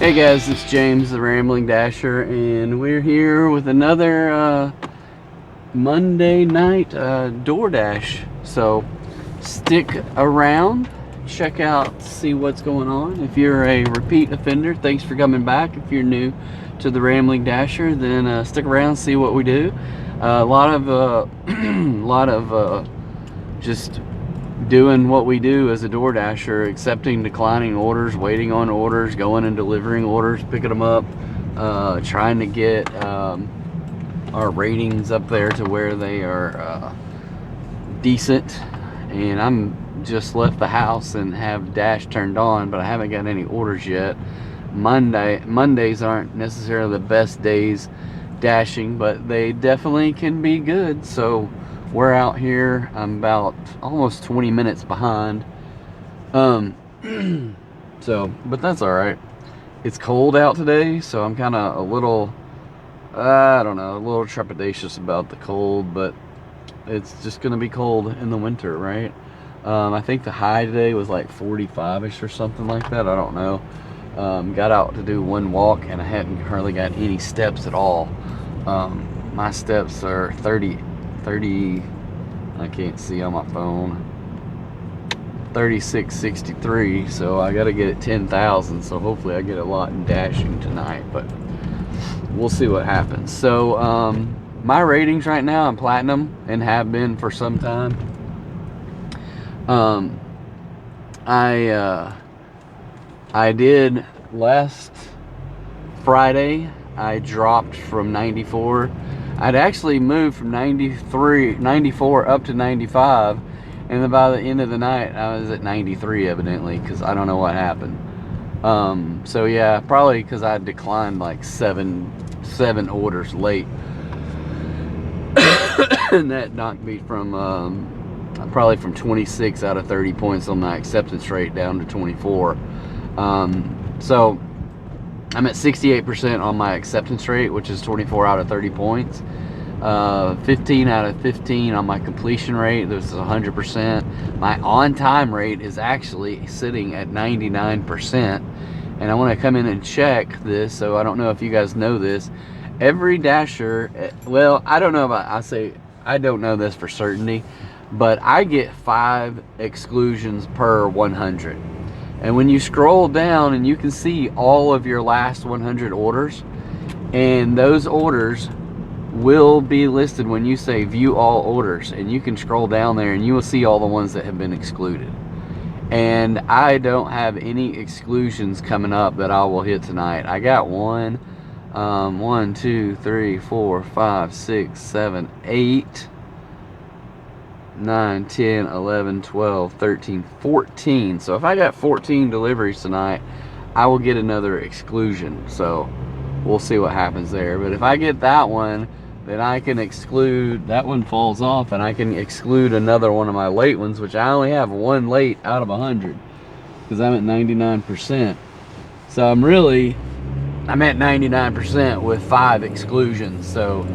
Hey guys, it's James the Rambling Dasher, and we're here with another Monday Night DoorDash. So stick around, check out, see what's going on. If you're a repeat offender, thanks for coming back. If you're new to the Rambling Dasher, then stick around, see what we do. A lot of just doing what we do as a DoorDasher, accepting, declining orders, waiting on orders, going and delivering orders, picking them up, trying to get our ratings up there to where they are decent. And I'm just left the house and have Dash turned on, but I haven't got any orders yet. Mondays aren't necessarily the best days dashing, but they definitely can be good. So we're out here. I'm about almost 20 minutes behind. But that's all right. It's cold out today, so I'm kind of a little, I don't know, a little trepidatious about the cold, but it's just going to be cold in the winter, right? I think the high today was like 45-ish or something like that. I don't know. Got out to do one walk, and I hadn't hardly got any steps at all. My steps are 30, I can't see on my phone, 3663, so I gotta get it 10,000, so hopefully I get a lot in dashing tonight, but we'll see what happens. So my ratings right now, I'm platinum and have been for some time. I did last Friday, I dropped from 94. I'd actually moved from 94 up to 95, and then by the end of the night I was at 93 evidently, because I don't know what happened. So yeah, probably because I declined like seven orders late and that knocked me from probably from 26 out of 30 points on my acceptance rate down to 24. So I'm at 68% on my acceptance rate, which is 24 out of 30 points. 15 out of 15 on my completion rate. This is 100%. My on-time rate is actually sitting at 99%. And I want to come in and check this, so I don't know if you guys know this. Every dasher, well, I don't know I don't know this for certainty, but I get 5 exclusions per 100. And when you scroll down, and you can see all of your last 100 orders, and those orders will be listed when you say view all orders, and you can scroll down there and you will see all the ones that have been excluded. And I don't have any exclusions coming up that I will hit tonight. I got 1, 2, 3, 4, 5, 6, 7, 8, 9, 10, 11, 12, 13, 14. So if I got 14 deliveries tonight, I will get another exclusion. So we'll see what happens there. But if I get that one, then I can exclude, that one falls off, and I can exclude another one of my late ones, which I only have 1 late out of 100 because I'm at 99%. So I'm at 99% with 5 exclusions. So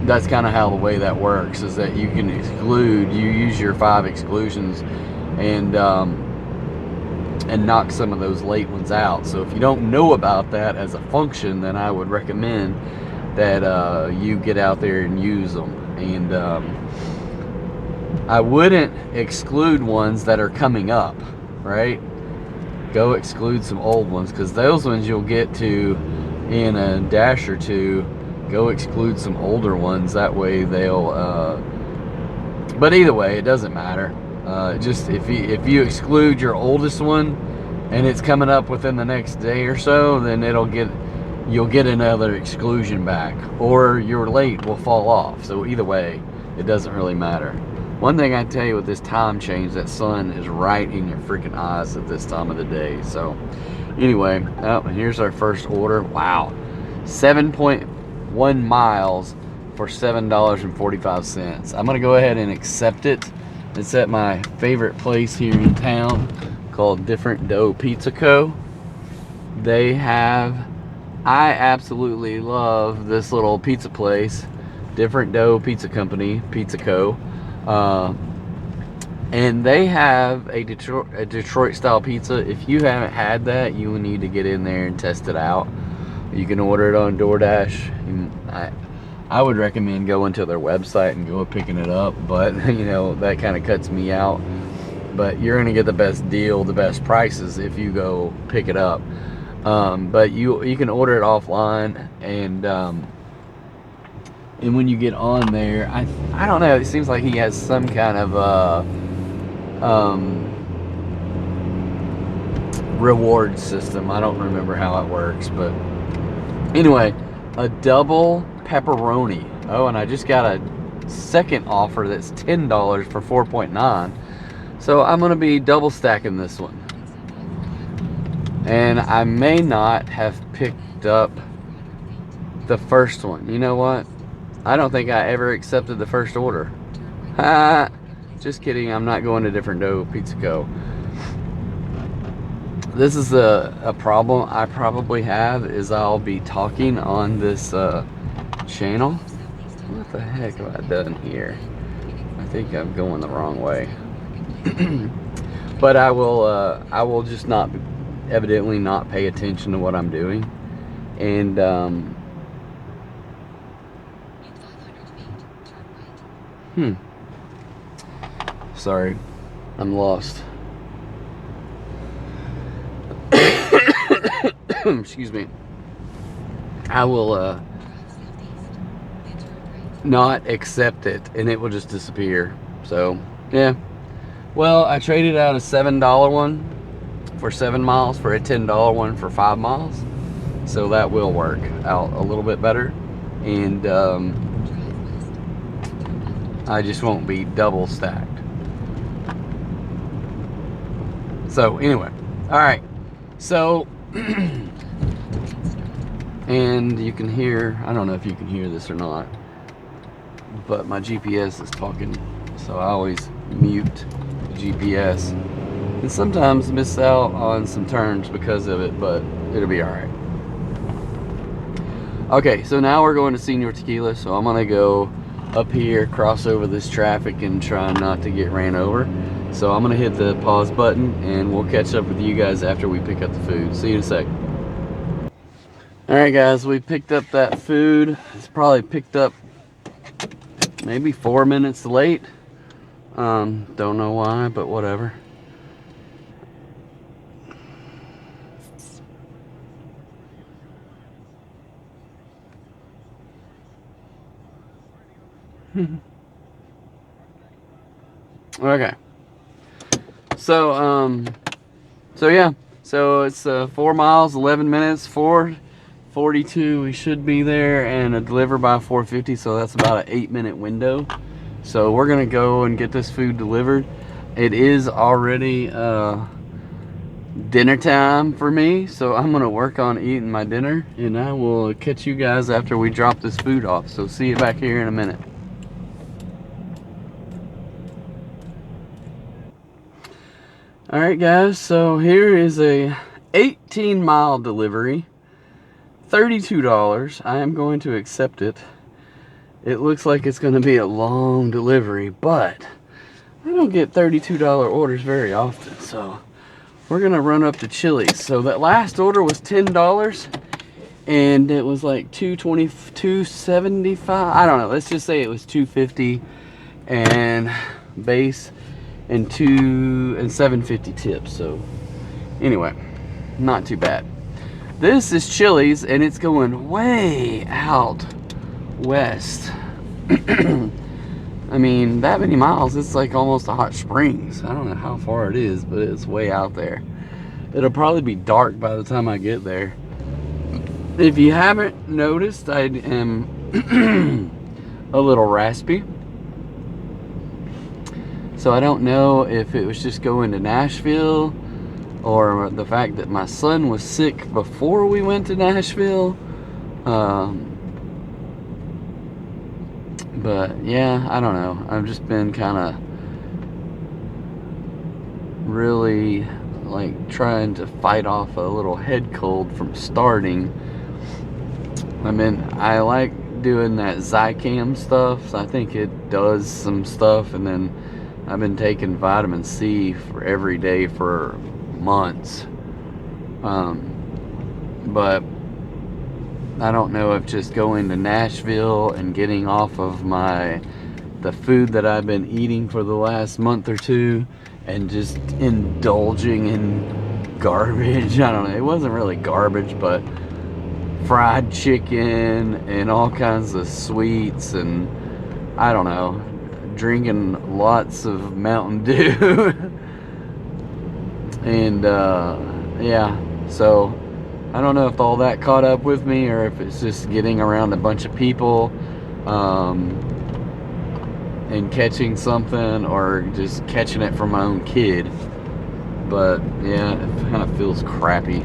that's kind of how the way that works, is that you can exclude, you use your 5 exclusions and knock some of those late ones out. So if you don't know about that as a function, then I would recommend that you get out there and use them. And I wouldn't exclude ones that are coming up, right? Go exclude some old ones, because those ones you'll get to in a dash or two. Go exclude some older ones, that way they'll but either way, it doesn't matter. Just if you exclude your oldest one and it's coming up within the next day or so, then you'll get another exclusion back, or your late will fall off. So either way, it doesn't really matter. One thing I tell you with this time change, that sun is right in your freaking eyes at this time of the day. So anyway, and here's our first order. Wow, 7.1 miles for $7.45. I'm gonna go ahead and accept it. It's at my favorite place here in town called Different Dough Pizza Co. I absolutely love this little pizza place, Different Dough Pizza Company, Pizza Co. And they have a Detroit style pizza. If you haven't had that, you will need to get in there and test it out. You can order it on DoorDash. And I would recommend going to their website and go picking it up, but you know, that kind of cuts me out. But you're gonna get the best deal, the best prices if you go pick it up. But you can order it offline, and when you get on there, I don't know, it seems like he has some kind of reward system. I don't remember how it works, but anyway, a double pepperoni. Oh, and I just got a second offer that's $10 for 4.9. So I'm gonna be double stacking this one. And I may not have picked up the first one. You know what? I don't think I ever accepted the first order. Just kidding, I'm not going to Different Dough Pizza Co. This is a problem I probably have, is I'll be talking on this channel. What the heck have I done here? I think I'm going the wrong way. But I will just not, evidently not pay attention to what I'm doing. And sorry, I'm lost. Excuse me. I will not accept it, and it will just disappear. So yeah, well, I traded out a $7 one for 7 miles for a $10 one for 5 miles, so that will work out a little bit better. And I just won't be double stacked. So anyway, all right, so and you can hear, I don't know if you can hear this or not, but my GPS is talking, so I always mute the GPS and sometimes miss out on some turns because of it, but it'll be all right. Okay, so now we're going to Senior Tequila, so I'm gonna go up here, cross over this traffic, and try not to get ran over. So I'm gonna hit the pause button, and we'll catch up with you guys after we pick up the food. See you in a sec. All right, guys, we picked up that food. It's probably picked up maybe 4 minutes late. Don't know why, but whatever. Okay. So yeah. So it's 4 miles, 11 minutes, 4:42. We should be there and deliver by 4:50. So that's about an 8-minute window. So we're gonna go and get this food delivered. It is already dinner time for me, so I'm gonna work on eating my dinner, and I will catch you guys after we drop this food off. So see you back here in a minute. All right, guys, so here is a 18-mile delivery, $32. I am going to accept it. It looks like it's going to be a long delivery, but I don't get $32 orders very often, so we're going to run up to Chili's. So that last order was $10, and it was like $2.20, $2.75. I don't know. Let's just say it was $2.50 and base, and $7.50 tips. So anyway, not too bad. This is Chili's, and it's going way out west. I mean, that many miles, it's like almost a Hot Springs. I don't know how far it is, but it's way out there. It'll probably be dark by the time I get there. If you haven't noticed, I am a little raspy. So I don't know if it was just going to Nashville, or the fact that my son was sick before we went to Nashville. But yeah, I don't know. I've just been kind of really like trying to fight off a little head cold from starting. I mean, I like doing that Zicam stuff, so I think it does some stuff, and then I've been taking vitamin C for every day for months. But I don't know if just going to Nashville and getting off of the food that I've been eating for the last month or two and just indulging in garbage. I don't know. It wasn't really garbage, but fried chicken and all kinds of sweets, and I don't know, drinking lots of Mountain Dew. And yeah, so I don't know if all that caught up with me or if it's just getting around a bunch of people and catching something, or just catching it from my own kid. But yeah, it kind of feels crappy.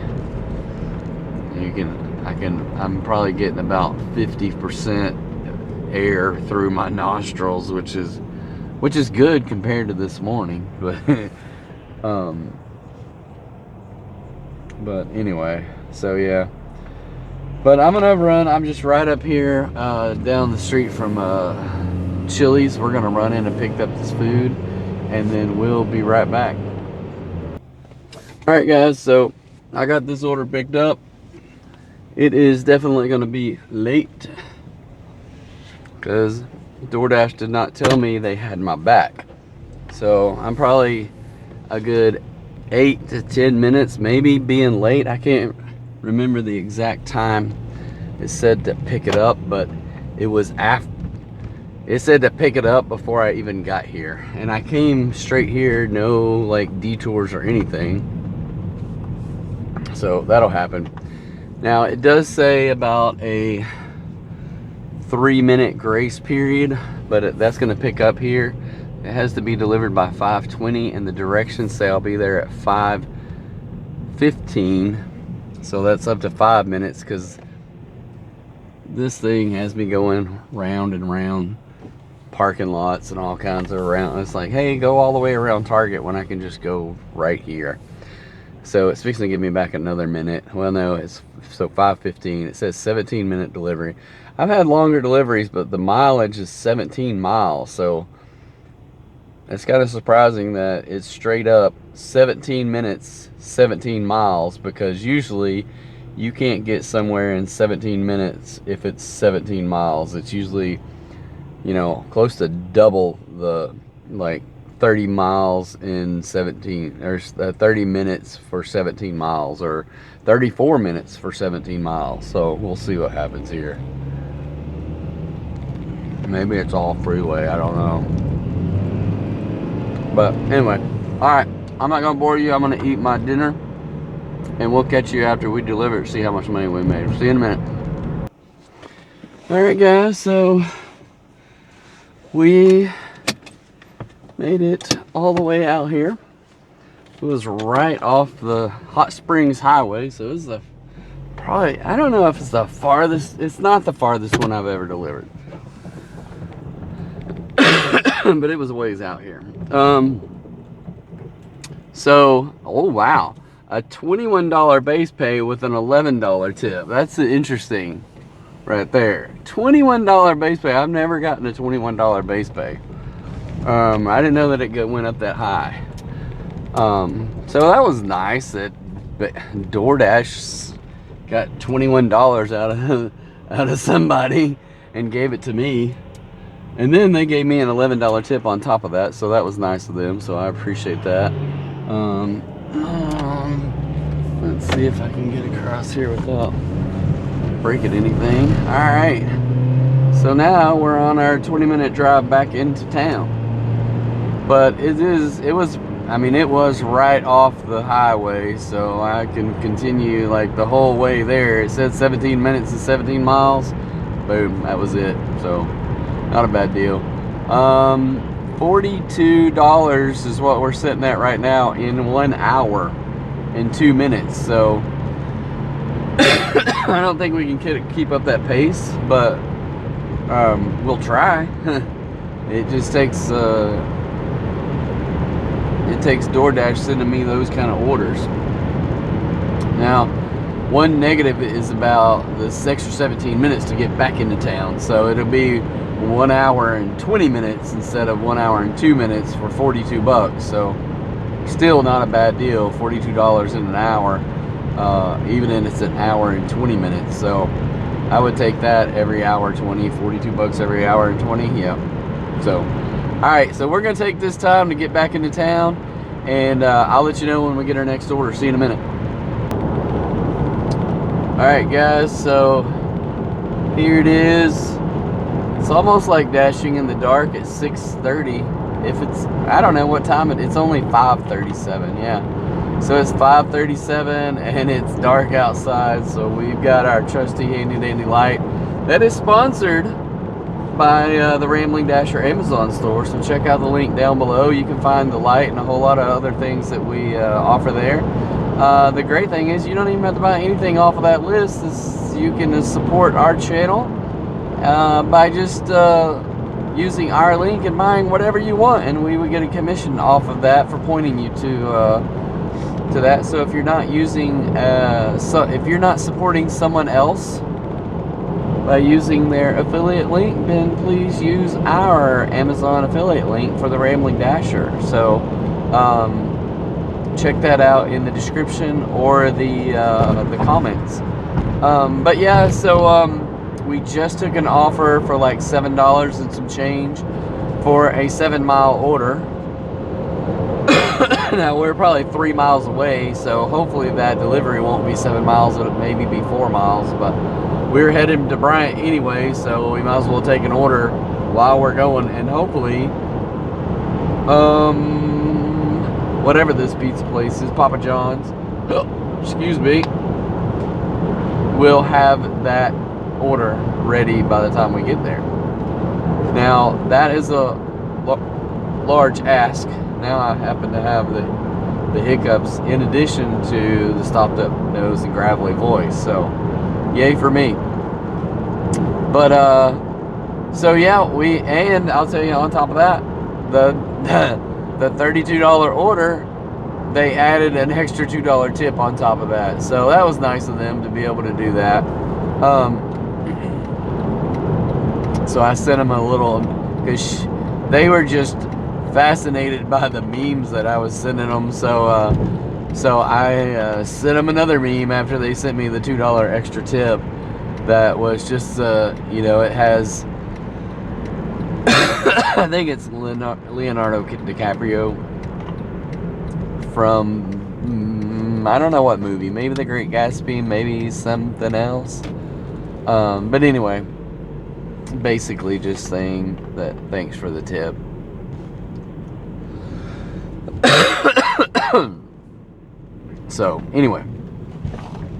I'm probably getting about 50% air through my nostrils, which is good compared to this morning. But anyway, so yeah. But I'm gonna run. I'm just right up here down the street from Chili's. We're gonna run in and pick up this food, and then we'll be right back. All right, guys. So I got this order picked up. It is definitely gonna be late because DoorDash did not tell me they had my back. So I'm probably a good 8 to 10 minutes maybe being late. I can't remember the exact time it said to pick it up, but it was after. It said to pick it up before I even got here, and I came straight here, no like detours or anything. So that'll happen. Now it does say about a 3-minute grace period, but that's going to pick up here. It has to be delivered by 5:20, and the directions say I'll be there at 5:15. So that's up to 5 minutes, because this thing has me going round and round parking lots and all kinds of around. It's like, hey, go all the way around Target when I can just go right here. So it's fixing to give me back another minute. Well, no, it's so 5:15. It says 17-minute delivery. I've had longer deliveries, but the mileage is 17 miles. So it's kind of surprising that it's straight up 17 minutes, 17 miles, because usually you can't get somewhere in 17 minutes if it's 17 miles. It's usually, you know, close to double the, like 30 miles in 17, or 30 minutes for 17 miles, or 34 minutes for 17 miles. So we'll see what happens here. Maybe it's all freeway, I don't know. But anyway, all right, I'm not gonna bore you. I'm gonna eat my dinner, and we'll catch you after we deliver it, see how much money we made. See you in a minute. All right, guys, so we made it all the way out here. It was right off the Hot Springs Highway, so it was probably, I don't know if it's the farthest. It's not the farthest one I've ever delivered. But it was a ways out here. So, oh wow, a $21 base pay with an $11 tip. That's interesting right there. $21 base pay. I've never gotten a $21 base pay. I didn't know that it went up that high. So that was nice that DoorDash got $21 out of somebody and gave it to me. And then they gave me an $11 tip on top of that, so that was nice of them, so I appreciate that. Let's see if I can get across here without breaking anything. Alright, so now we're on our 20-minute drive back into town. But it was right off the highway, so I can continue like the whole way there. It said 17 minutes and 17 miles. Boom, that was it. So not a bad deal. $42 is what we're sitting at right now in 1 hour and 2 minutes. So I don't think we can keep up that pace, but we'll try. It just takes DoorDash sending me those kind of orders. Now, one negative is about this extra 17 minutes to get back into town. So it'll be 1 hour and 20 minutes instead of 1 hour and 2 minutes for 42 bucks. So still not a bad deal, $42 in an hour, even if it's an hour and 20 minutes. So I would take that every hour 20, 42 bucks every hour and 20. Yeah. So all right, so we're gonna take this time to get back into town, and I'll let you know when we get our next order. See you in a minute. All right, guys, so here it is. It's almost like dashing in the dark at 6:30. If it's, I don't know what time it's only 5:37. Yeah, so it's 5:37 and it's dark outside. So we've got our trusty handy dandy light that is sponsored by the Rambling Dasher Amazon store. So check out the link down below. You can find the light and a whole lot of other things that we offer there. The great thing is you don't even have to buy anything off of that list. You can support our channel by just using our link and buying whatever you want, and we would get a commission off of that for pointing you to that. So if you're not using if you're not supporting someone else by using their affiliate link, then please use our Amazon affiliate link for the Rambling Dasher. So check that out in the description or the comments. But yeah, so we just took an offer for like $7 and some change for a 7-mile order. Now we're probably 3 miles away, so hopefully that delivery won't be 7 miles, it'll maybe be 4 miles, but we're heading to Bryant anyway, so we might as well take an order while we're going, and hopefully whatever this pizza place is, Papa John's, excuse me, we'll have that order ready by the time we get there. Now that is a large ask. Now I happen to have the hiccups in addition to the stopped up nose and gravelly voice, so yay for me. But so yeah, and I'll tell you, on top of that, the $32 order, they added an extra $2 tip on top of that, so that was nice of them to be able to do that. So I sent them a little, because they were just fascinated by the memes that I was sending them. So I sent them another meme after they sent me the $2 extra tip. That was just, you know, it has, I think it's Leonardo DiCaprio from, I don't know what movie, maybe The Great Gatsby, maybe something else. But anyway, basically just saying that thanks for the tip. So anyway,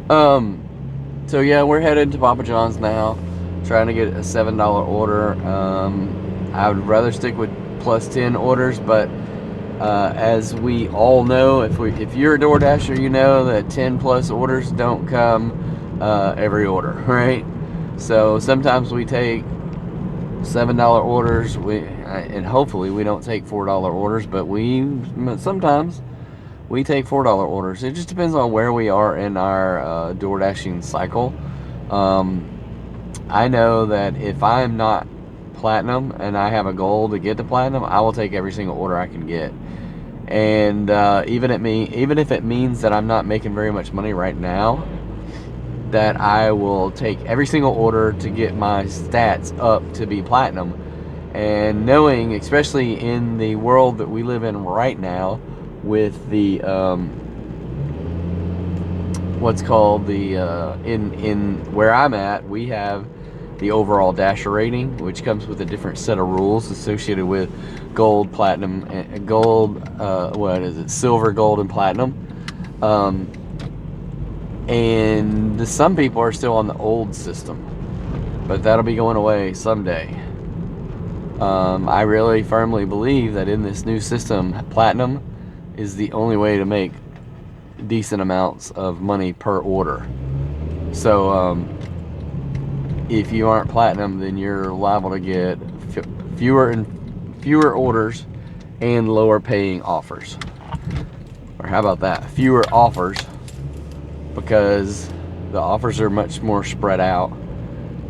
so yeah, we're headed to Papa John's now, trying to get a $7 order. I would rather stick with plus 10 orders, but as we all know, if you're a DoorDasher, you know that 10 plus orders don't come every order, right? So sometimes we take $7 orders, and hopefully we don't take $4 orders, but sometimes we take $4 orders. It just depends on where we are in our DoorDashing cycle. I know that if I'm not platinum and I have a goal to get to platinum, I will take every single order I can get. And even if it means that I'm not making very much money right now, that I will take every single order to get my stats up to be platinum. And knowing, especially in the world that we live in right now, with the what's called the in where I'm at, we have the overall Dasher rating, which comes with a different set of rules associated with gold, platinum, and gold. What is it? Silver, gold, and platinum. And some people are still on the old system, but that'll be going away someday. I really firmly believe that in this new system, platinum is the only way to make decent amounts of money per order. So if you aren't platinum, then you're liable to get fewer orders and lower paying offers. Or how about that? Fewer offers, because the offers are much more spread out,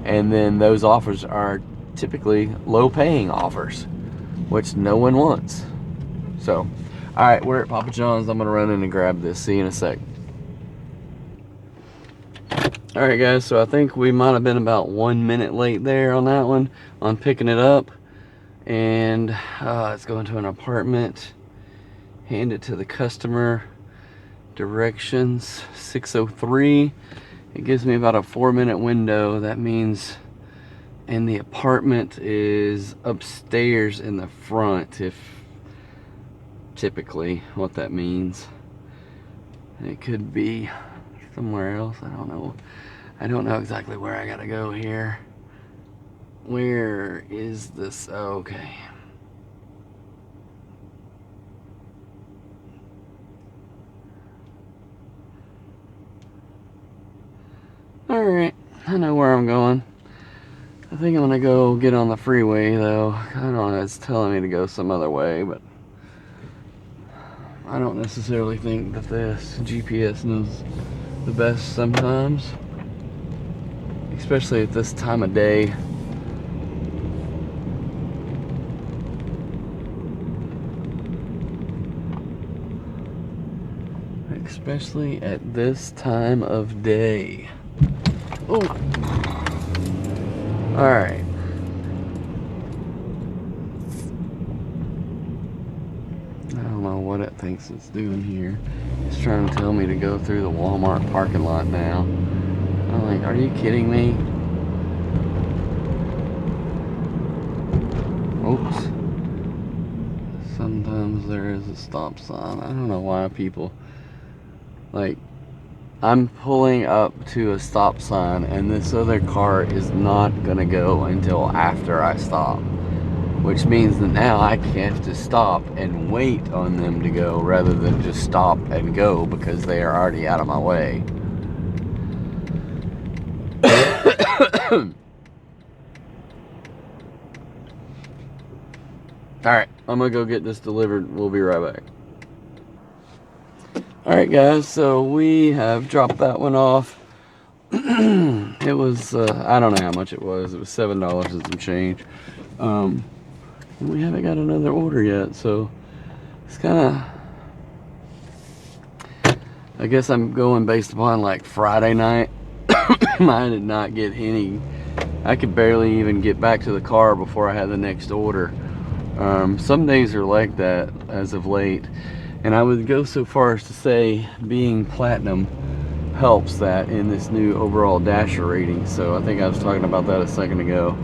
and then those offers are typically low paying offers, which no one wants. So, all right, we're at Papa John's. I'm gonna run in and grab this. See you in a sec. All right, guys, so I think we might have been about 1 minute late there on that one, on picking it up. And it's going to an apartment. Hand it to the customer. Directions 603. It gives me about a 4-minute window. That means, and the apartment is upstairs in the front, if typically what that means. It could be somewhere else. I don't know. I don't know exactly where I gotta go here. Where is this? Okay. Alright, I know where I'm going. I think I'm gonna go get on the freeway though. I don't know, it's telling me to go some other way, but I don't necessarily think that this GPS knows the best sometimes. Especially at this time of day. Especially at this time of day. Oh! Alright. I don't know what it thinks it's doing here. It's trying to tell me to go through the Walmart parking lot now. I'm like, are you kidding me? Oops. Sometimes there is a stop sign. I don't know why people, like, I'm pulling up to a stop sign and this other car is not gonna go until after I stop, which means that now I have to stop and wait on them to go rather than just stop and go because they are already out of my way. Alright, I'm gonna go get this delivered. We'll be right back. Alright guys, so we have dropped that one off. It was, I don't know how much it was. It was $7 and some change. And we haven't got another order yet, so it's kind of, I guess I'm going based upon like Friday night. I did not get any. I could barely even get back to the car before I had the next order. Some days are like that as of late, and I would go so far as to say being platinum helps that in this new overall Dasher rating. So I think I was talking about that a second ago.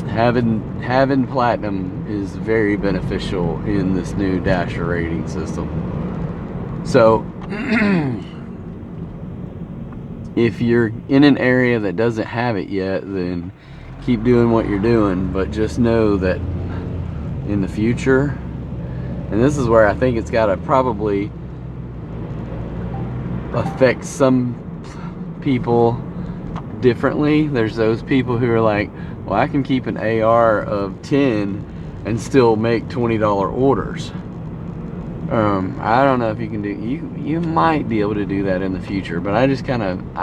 Having platinum is very beneficial in this new Dasher rating system. So if you're in an area that doesn't have it yet, then keep doing what you're doing, but just know that in the future, and this is where I think it's got to probably affect some people differently. There's those people who are like, well, I can keep an AR of 10 and still make $20 orders. I don't know if you can do, you might be able to do that in the future, but I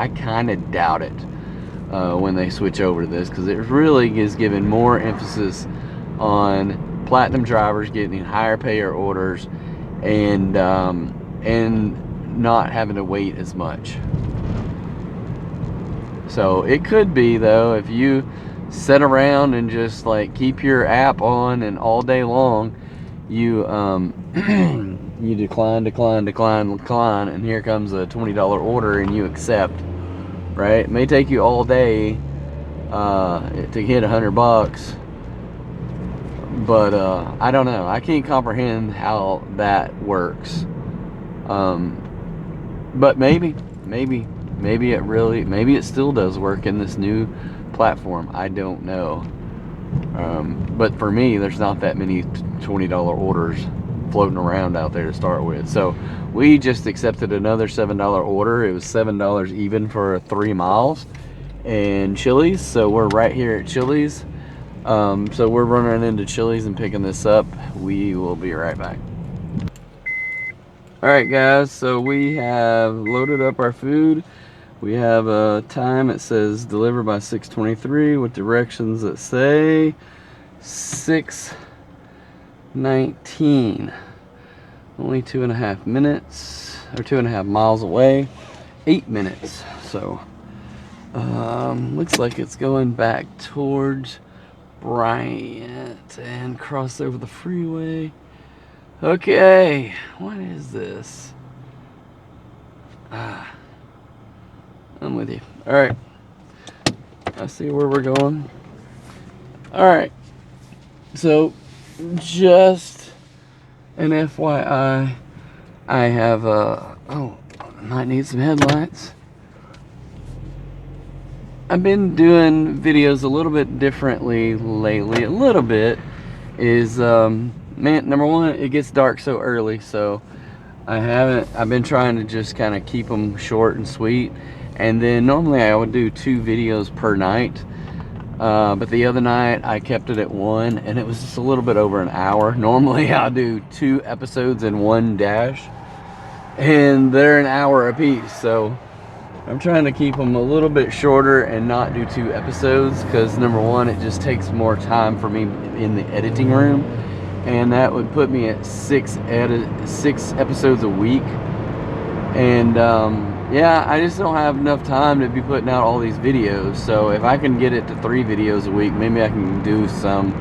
kind of doubt it when they switch over to this, because it really is giving more emphasis on platinum drivers getting higher payer orders and not having to wait as much. So it could be though, if you sit around and just like keep your app on and all day long, you you decline, and here comes a $20 order and you accept, right? It may take you all day to hit $100, but I don't know. I can't comprehend how that works. But maybe it still does work in this new platform. I don't know. But for me, there's not that many $20 orders floating around out there to start with. So we just accepted another $7 order. It was $7 even for 3 miles and Chili's. So we're right here at Chili's. So we're running into Chili's and picking this up. We will be right back. Alright guys, so we have loaded up our food. We have a time. It says deliver by 6:23 with directions that say 6:19. Only 2.5 minutes, or 2.5 miles away. 8 minutes. So looks like it's going back towards Bryant and cross over the freeway. Okay, what is this? I'm with you. All right, I see where we're going. All right, so just an FYI, I have oh, I might need some headlights. I've been doing videos a little bit differently lately. A little bit is man, number one, it gets dark so early, so I've been trying to just kind of keep them short and sweet. And then normally I would do 2 videos per night, but the other night I kept it at 1, and it was just a little bit over an hour. Normally I'll do 2 episodes in one dash, and they're an hour a piece, so I'm trying to keep them a little bit shorter and not do 2 episodes, because number one, it just takes more time for me in the editing room, and that would put me at 6 episodes a week. And yeah, I just don't have enough time to be putting out all these videos. So if I can get it to 3 videos a week, maybe I can do some.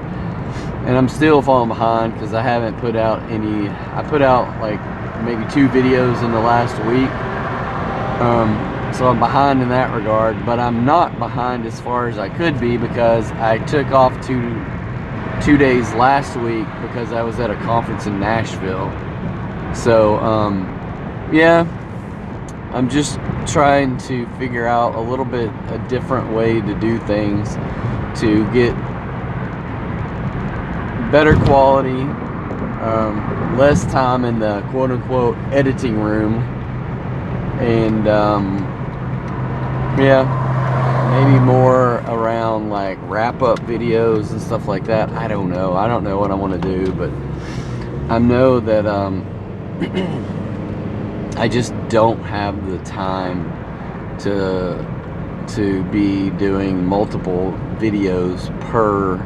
And I'm still falling behind because I haven't put out any. I put out like maybe 2 videos in the last week. So I'm behind in that regard, but I'm not behind as far as I could be, because I took off 2 days last week because I was at a conference in Nashville. So yeah, I'm just trying to figure out a little bit a different way to do things to get better quality, less time in the quote-unquote editing room, and yeah, maybe more around like wrap-up videos and stuff like that. I don't know what I want to do, but I know that I just don't have the time to be doing multiple videos per.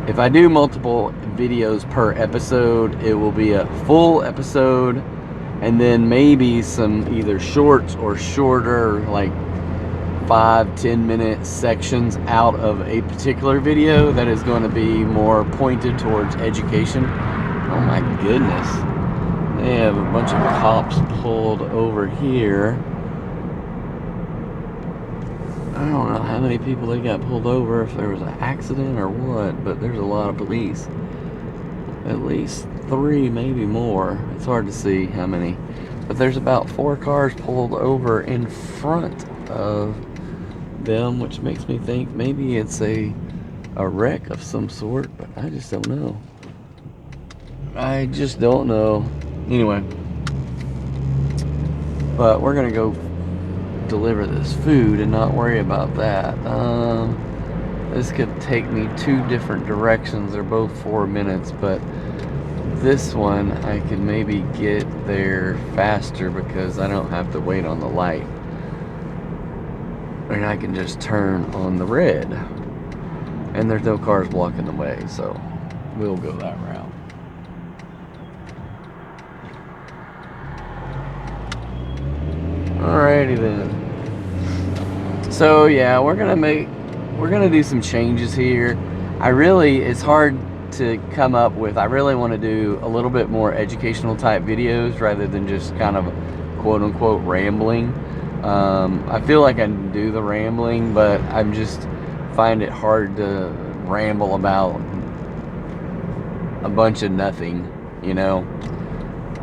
If I do multiple videos per episode, it will be a full episode, and then maybe some either shorts or shorter, like 5-10 minute sections out of a particular video that is going to be more pointed towards education. Oh my goodness. They have a bunch of cops pulled over here. I don't know how many people they got pulled over, if there was an accident or what, but there's a lot of police. At least 3, maybe more. It's hard to see how many. But there's about 4 cars pulled over in front of them, which makes me think maybe it's a wreck of some sort, but I just don't know. I just don't know. Anyway, but we're gonna go deliver this food and not worry about that. This could take me 2 different directions. They're both 4 minutes, but this one I can maybe get there faster because I don't have to wait on the light, and I can just turn on the red, and there's no cars blocking the way, so we'll go that route. Alrighty then. So yeah, we're gonna do some changes here. It's hard to come up with. I really want to do a little bit more educational type videos rather than just kind of quote unquote rambling. I feel like I can do the rambling, but I'm just find it hard to ramble about a bunch of nothing, you know.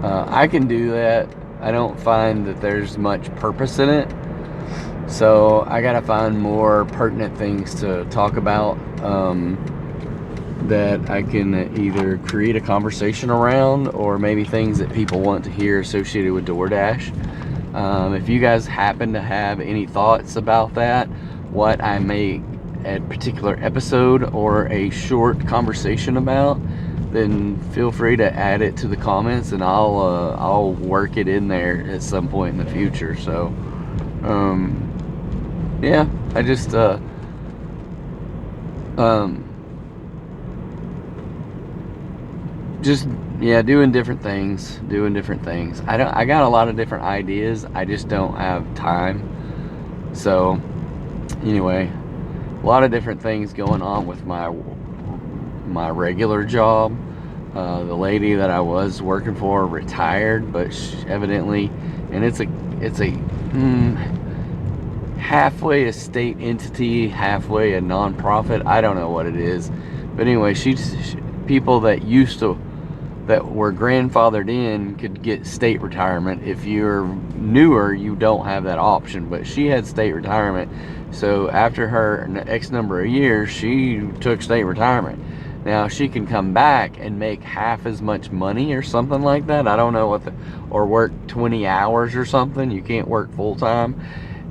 I can do that. I don't find that there's much purpose in it, so I gotta find more pertinent things to talk about, that I can either create a conversation around, or maybe things that people want to hear associated with DoorDash. If you guys happen to have any thoughts about that, what I make a particular episode or a short conversation about, then feel free to add it to the comments, and I'll work it in there at some point in the future. So Yeah, I just yeah, doing different things. I got a lot of different ideas. I just don't have time. So anyway, a lot of different things going on with my regular job. The lady that I was working for retired, but evidently, and it's a halfway a state entity, halfway a nonprofit. I don't know what it is, but anyway, people that were grandfathered in could get state retirement. If you're newer, you don't have that option, but she had state retirement. So after her X number of years, she took state retirement. Now she can come back and make half as much money or something like that. I don't know or work 20 hours or something. You can't work full time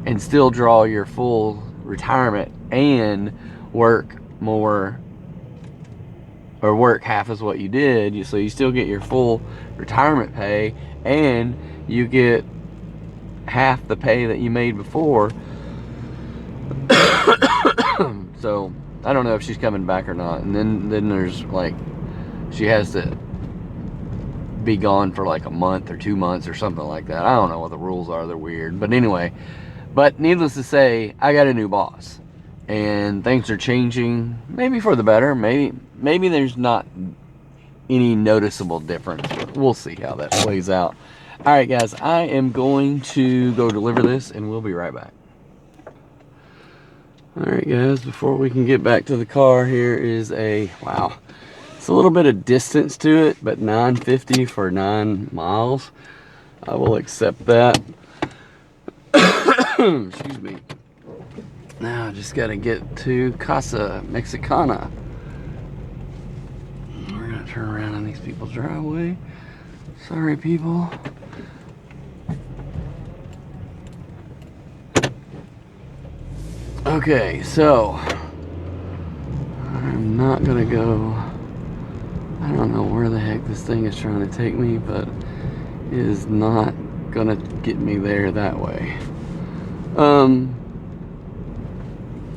and still draw your full retirement and work more, or work half as what you did. So you still get your full retirement pay and you get half the pay that you made before. So I don't know if she's coming back or not. And then there's like, she has to be gone for like a month or 2 months or something like that. I don't know what the rules are. They're weird. But anyway, but needless to say, I got a new boss and things are changing, maybe for the better. Maybe there's not any noticeable difference. We'll see how that plays out. All right, guys, I am going to go deliver this and we'll be right back. All right, guys, before we can get back to the car, here is wow, it's a little bit of distance to it, but $9.50 for 9 miles. I will accept that. Excuse me. Now I just got to get to Casa, Mexicana. We're going to turn around on these people's driveway. Sorry, people. Okay, so I'm not going to go. I don't know where the heck this thing is trying to take me, but it is not going to get me there that way.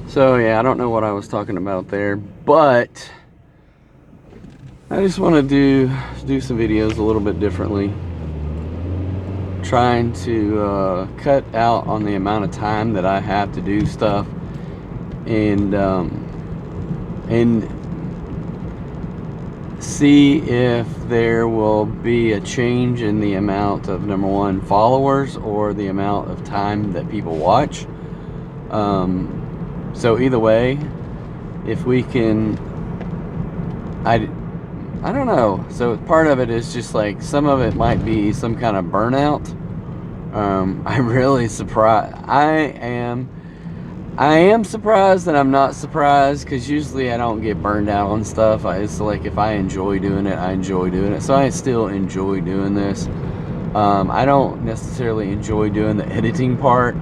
So yeah, I don't know what I was talking about there, but I just want to do some videos a little bit differently, trying to cut out on the amount of time that I have to do stuff, and see if there will be a change in the amount of, number one, followers, or the amount of time that people watch. So either way, if we can, I don't know. So part of it is just like, some of it might be some kind of burnout. I'm really surprised. I am surprised that I'm not surprised, because usually I don't get burned out on stuff. It's like, if I enjoy doing it, I enjoy doing it. So I still enjoy doing this. I don't necessarily enjoy doing the editing part.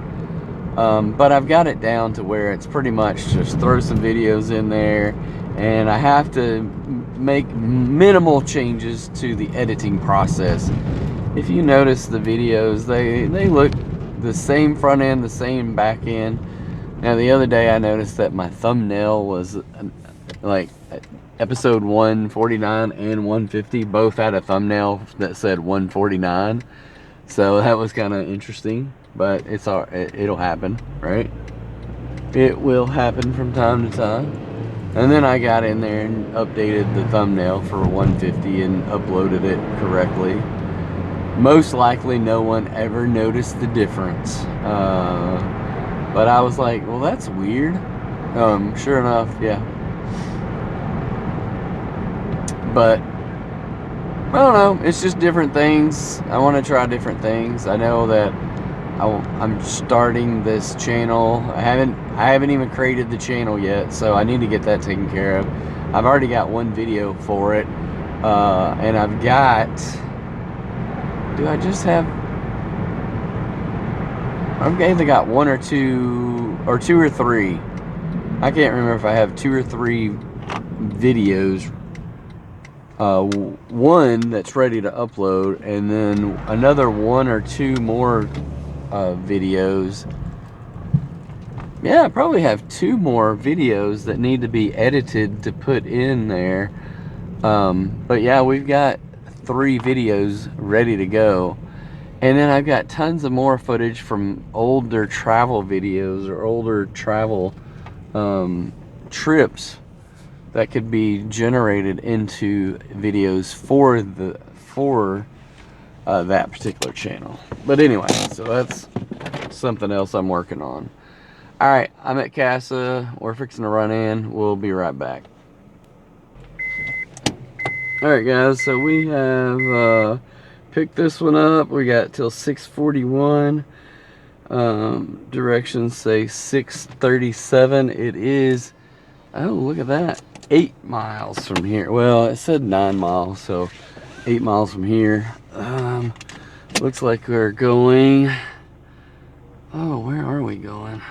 But I've got it down to where it's pretty much just throw some videos in there, and I have to make minimal changes to the editing process. If you notice the videos, they look the same front end, the same back end. Now the other day I noticed that my thumbnail was like episode 149 and 150 both had a thumbnail that said 149. So that was kind of interesting. But it'll happen, right? It will happen from time to time. And then I got in there and updated the thumbnail for 150 and uploaded it correctly. Most likely no one ever noticed the difference. But I was like, well, that's weird. Sure enough, yeah. But I don't know, it's just different things. I want to try different things. I know that I'm starting this channel. I haven't even created the channel yet, so I need to get that taken care of. I've already got one video for it, and I've got, do I just have, I've either got one or two or three. I can't remember if I have 2 or 3 videos. One that's ready to upload, and then another 1 or 2 more videos yeah, I probably have 2 more videos that need to be edited to put in there. But yeah, we've got 3 videos ready to go. And then I've got tons of more footage from older travel videos or older travel trips that could be generated into videos for that particular channel. But anyway, so that's something else I'm working on. All right, I'm at Casa. We're fixing to run in. We'll be right back. All right, guys. So we have picked this one up. We got till 6:41. Directions say 6:37. It is. Oh, look at that. 8 miles from here. Well, it said 9 miles, so 8 miles from here. Looks like we're going. Oh, where are we going?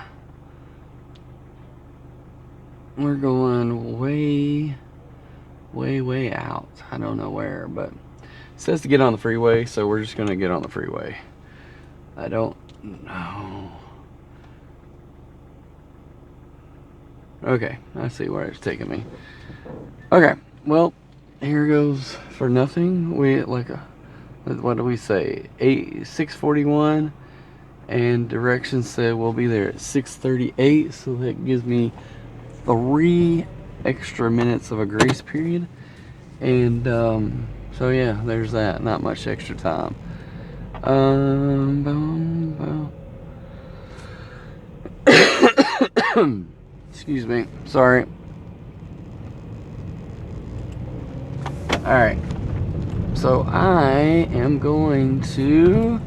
We're going way out. I don't know where, but it says to get on the freeway, so we're just gonna get on the freeway. I don't know. Okay, I see where it's taking me. Okay, well, here goes for nothing. We what do we say? 6:41, and directions said we'll be there at 6:38, so that gives me 3 extra minutes of a grace period. And so yeah, there's that. Not much extra time. Excuse me, sorry. All right, so I am going to,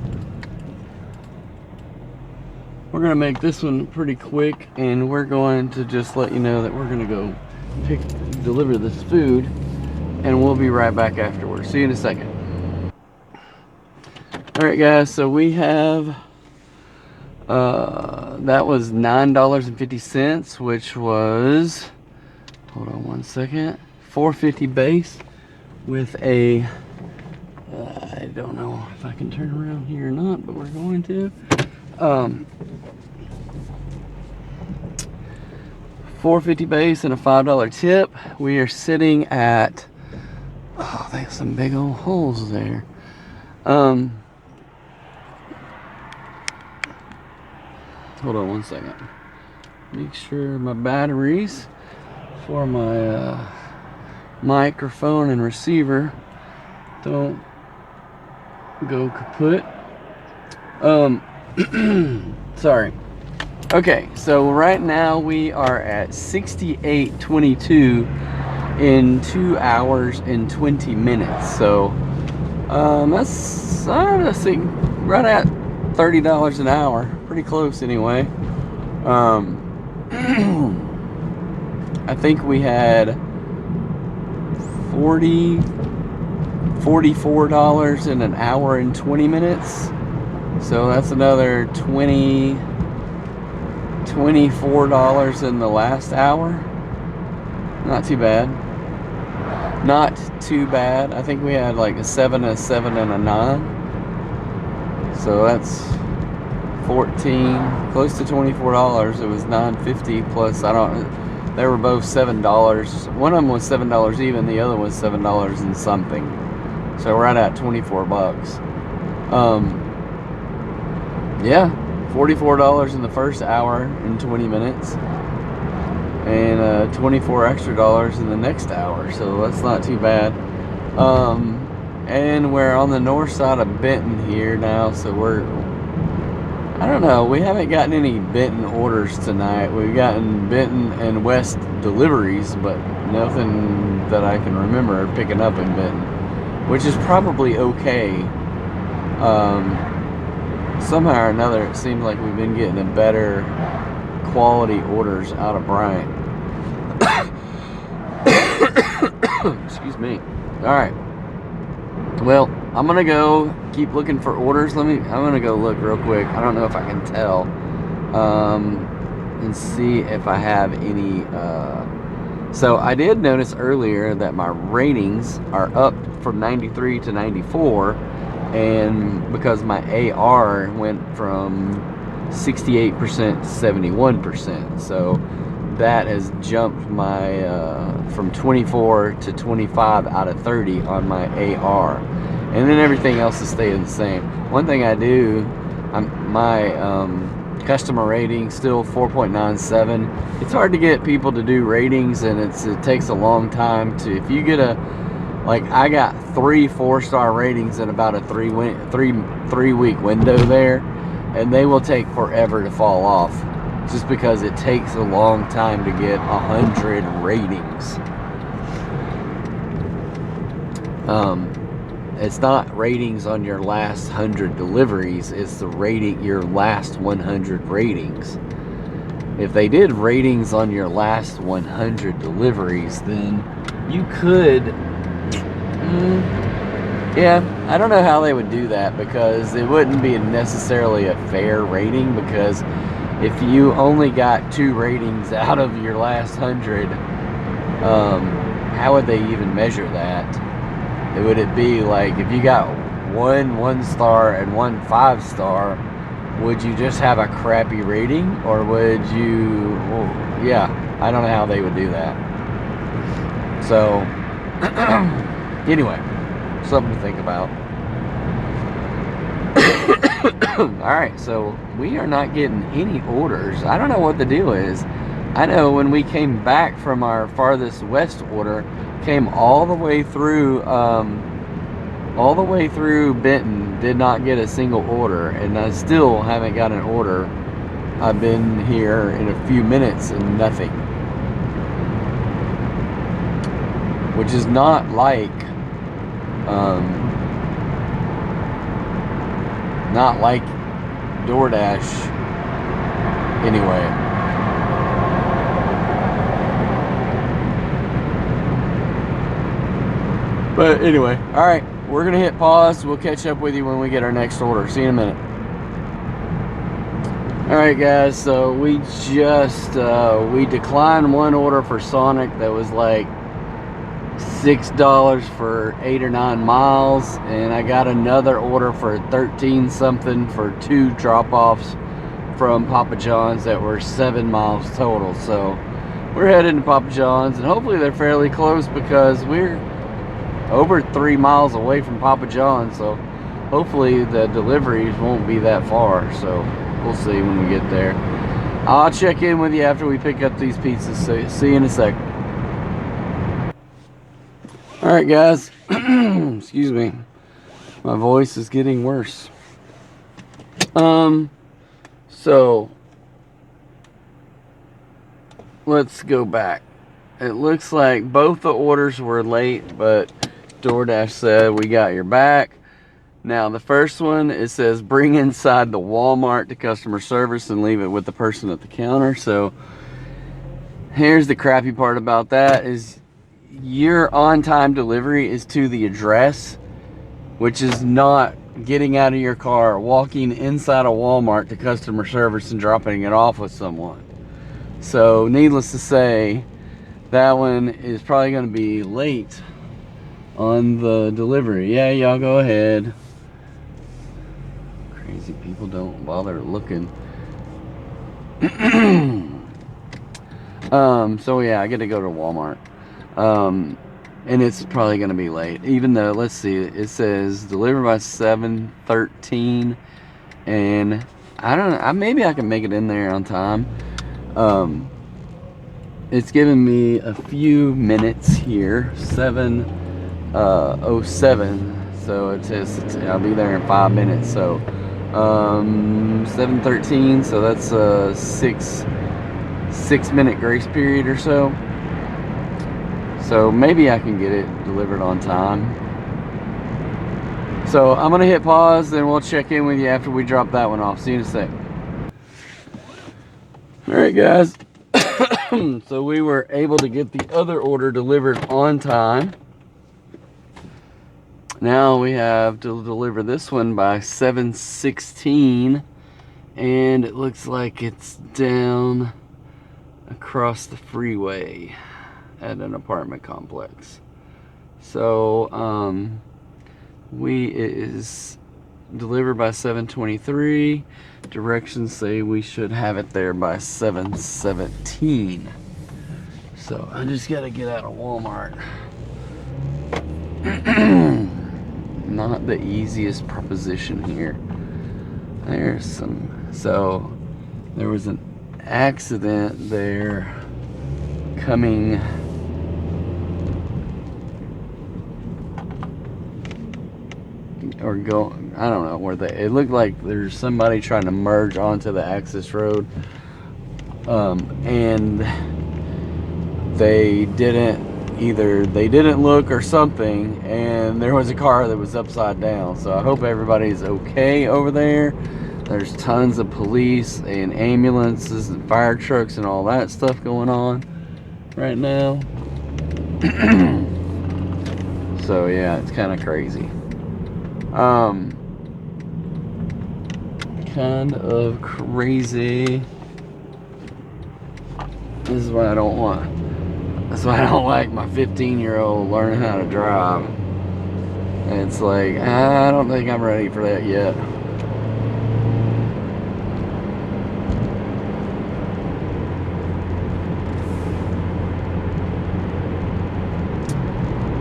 we're gonna make this one pretty quick, and we're going to just let you know that we're gonna go deliver this food, and we'll be right back afterwards. See you in a second. All right, guys, so we have that was $9.50, which was, hold on one second, $4.50 base with a I don't know if I can turn around here or not, but we're going to. $4.50 base and a $5 tip. We are sitting at, oh, there's some big old holes there. Hold on one second. Make sure my batteries for my microphone and receiver don't go kaput. Sorry. Okay, so right now we are at 68.22 in 2 hours and 20 minutes. So that's, I think, right at $30 an hour. Pretty close anyway. I think we had $44 in an hour and 20 minutes. So that's another $24 in the last hour. Not too bad. Not too bad. I think we had like a 7, a 7, and a 9. So that's 14, close to $24. It was $9.50 plus, I don't, they were both $7. One of them was $7 even, the other was $7 and something. So right at 24 bucks. Yeah, $44 in the first hour and 20 minutes, and 24 extra dollars in the next hour. So that's not too bad. And we're on the north side of Benton here now, so we're, I don't know, we haven't gotten any Benton orders tonight. We've gotten Benton and West deliveries, but nothing that I can remember picking up in Benton, which is probably okay. Somehow or another, it seems like we've been getting a better quality orders out of Bryant. Excuse me. All right. Well, I'm gonna go keep looking for orders. I'm gonna go look real quick. I don't know if I can tell, and see if I have any. So I did notice earlier that my ratings are up from 93 to 94. And because my AR went from 68%, 71%. So that has jumped my from 24 to 25 out of 30 on my AR, and then everything else is staying the same. One thing I do, my customer rating still 4.97. It's hard to get people to do ratings, and it takes a long time to, if you get I got 3 4-star ratings in about a three week window there, and they will take forever to fall off, just because it takes a long time to get 100 ratings. It's not ratings on your last 100 deliveries, it's the rating, your last 100 ratings. If they did ratings on your last 100 deliveries, then you could, yeah, I don't know how they would do that, because it wouldn't be necessarily a fair rating, because if you only got 2 ratings out of your last 100, how would they even measure that? Would it be like, if you got 1 1-star and 1 5-star, would you just have a crappy rating, or would you, well, yeah, I don't know how they would do that. So anyway, something to think about. Alright, so we are not getting any orders. I don't know what the deal is. I know when we came back from our farthest west order, came all the way through Benton, did not get a single order, and I still haven't got an order. I've been here in a few minutes and nothing, which is not like DoorDash anyway. But anyway, all right, we're gonna hit pause. We'll catch up with you when we get our next order. See you in a minute. All right, guys, so we just we declined one order for Sonic that was like $6 for 8 or 9 miles, and I got another order for 13 something for 2 drop-offs from Papa John's that were 7 miles total. So we're heading to Papa John's, and hopefully they're fairly close, because we're over 3 miles away from Papa John's, so hopefully the deliveries won't be that far. So we'll see when we get there. I'll check in with you after we pick up these pizzas. So see you in a sec. All right, guys. Excuse me, my voice is getting worse. So let's go back. It looks like both the orders were late, but DoorDash said we got your back. Now the first one, it says bring inside the Walmart to customer service and leave it with the person at the counter. So here's the crappy part about that, is your on-time delivery is to the address, which is not getting out of your car, walking inside a Walmart to customer service and dropping it off with someone. So needless to say, that one is probably going to be late on the delivery. Yeah, y'all go ahead. Crazy people don't bother looking. So yeah, I get to go to Walmart. And it's probably going to be late, even though, let's see, it says deliver by 7:13, and I don't know, maybe I can make it in there on time. It's giving me a few minutes here, 7:07, so it says I'll be there in 5 minutes. So 7:13, so that's a 6-minute grace period or so. So maybe I can get it delivered on time. So I'm gonna hit pause, then we'll check in with you after we drop that one off. See you in a sec. All right, guys. So we were able to get the other order delivered on time. Now we have to deliver this one by 7:16, and it looks like it's down across the freeway at an apartment complex. So it is deliver by 7:23. Directions say we should have it there by 7:17. So I just gotta get out of Walmart. Not the easiest proposition here. There's some. So there was an accident there coming. Or go, I don't know where it looked like there's somebody trying to merge onto the access road, and they didn't look or something, and there was a car that was upside down. So I hope everybody's okay over there. There's tons of police and ambulances and fire trucks and all that stuff going on right now. So yeah, it's kind of crazy. Kind of crazy. This is what I don't want. That's why I don't like my 15-year-old learning how to drive. And it's like, I don't think I'm ready for that yet.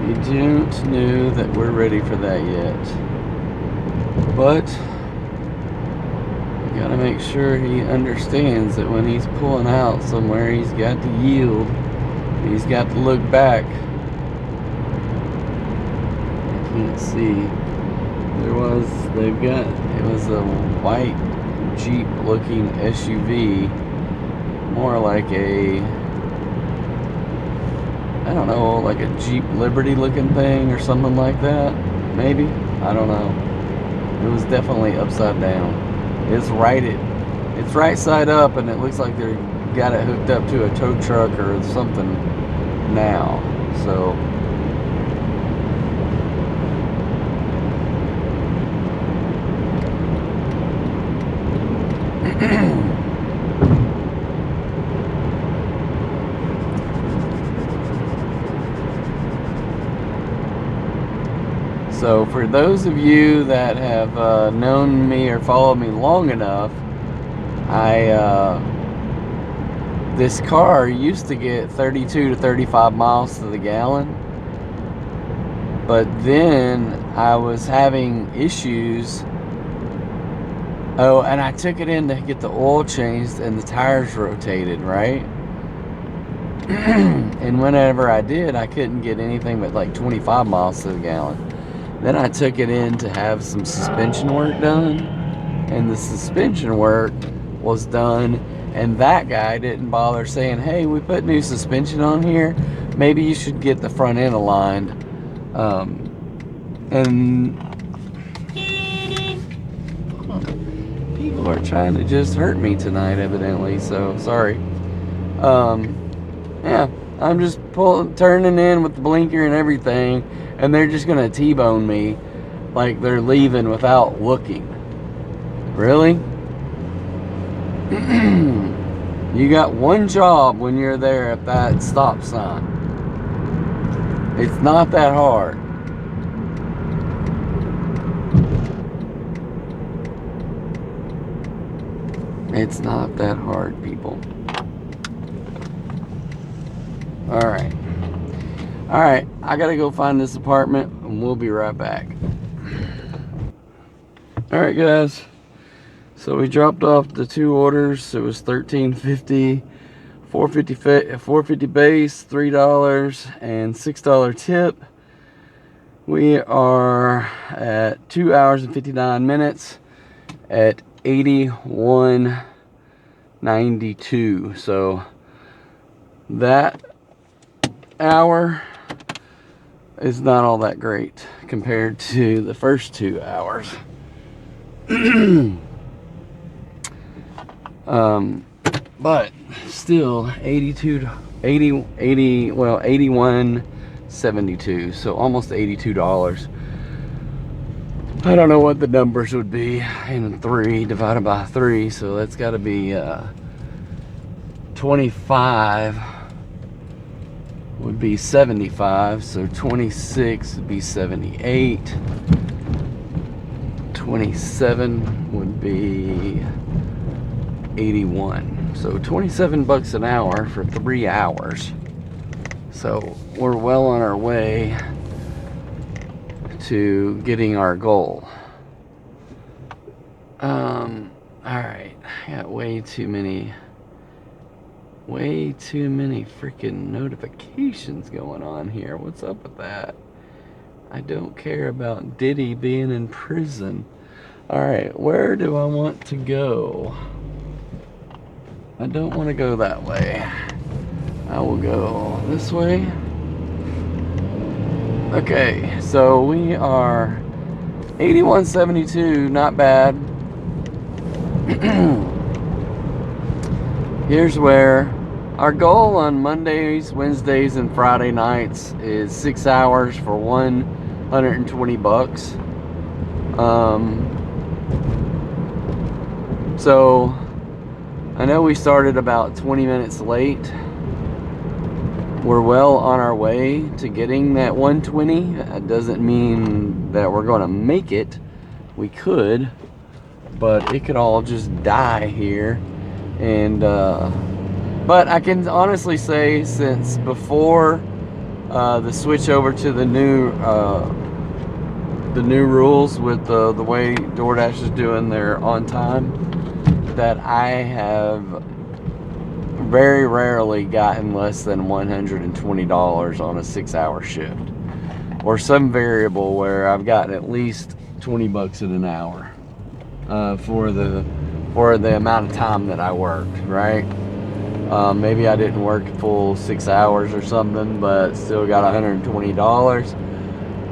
You don't know that we're ready for that yet. But you gotta make sure he understands that when he's pulling out somewhere, he's got to yield. He's got to look back. I can't see. It was a white Jeep looking SUV. More like a, I don't know, like a Jeep Liberty looking thing or something like that. Maybe? I don't know. It was definitely upside down. It's right side up, and it looks like they got it hooked up to a tow truck or something now. So So for those of you that have known me or followed me long enough, this car used to get 32 to 35 miles to the gallon, but then I was having issues. Oh, and I took it in to get the oil changed and the tires rotated, right? And whenever I did, I couldn't get anything but like 25 miles to the gallon. Then I took it in to have some suspension work done, and the suspension work was done, and that guy didn't bother saying, hey, we put new suspension on here, maybe you should get the front end aligned. And people are trying to just hurt me tonight, evidently, so sorry. Yeah, I'm just turning in with the blinker and everything, and they're just gonna T-bone me like they're leaving without looking. Really? You got one job when you're there at that stop sign. It's not that hard. It's not that hard, people. Alright. Alright, I gotta go find this apartment, and we'll be right back. Alright, guys. So we dropped off the two orders. It was $13.50, $4.50 base, $3, and $6 tip. We are at 2 hours and 59 minutes at 81.92. So that hour is not all that great compared to the first 2 hours. But still 81.72, so almost $82. I don't know what the numbers would be in 3 divided by 3, so that's got to be 25 would be 75, so 26 would be 78, 27 would be 81. So 27 bucks an hour for 3 hours. So we're well on our way to getting our goal. Alright, I got way too many freaking notifications going on here. What's up with that? I don't care about Diddy being in prison. Alright, where do I want to go? I don't want to go that way. I will go this way. Okay, so we are 81.72, not bad. Here's where our goal on Mondays, Wednesdays, and Friday nights is 6 hours for 120 bucks. So I know we started about 20 minutes late. We're well on our way to getting that 120. That doesn't mean that we're going to make it. We could, but it could all just die here. And but I can honestly say, since before the switch over to the new rules with the way DoorDash is doing their on time, that I have very rarely gotten less than $120 on a 6-hour shift, or some variable where I've gotten at least 20 bucks in an hour for the amount of time that I worked, right? Maybe I didn't work full 6 hours or something, but still got $120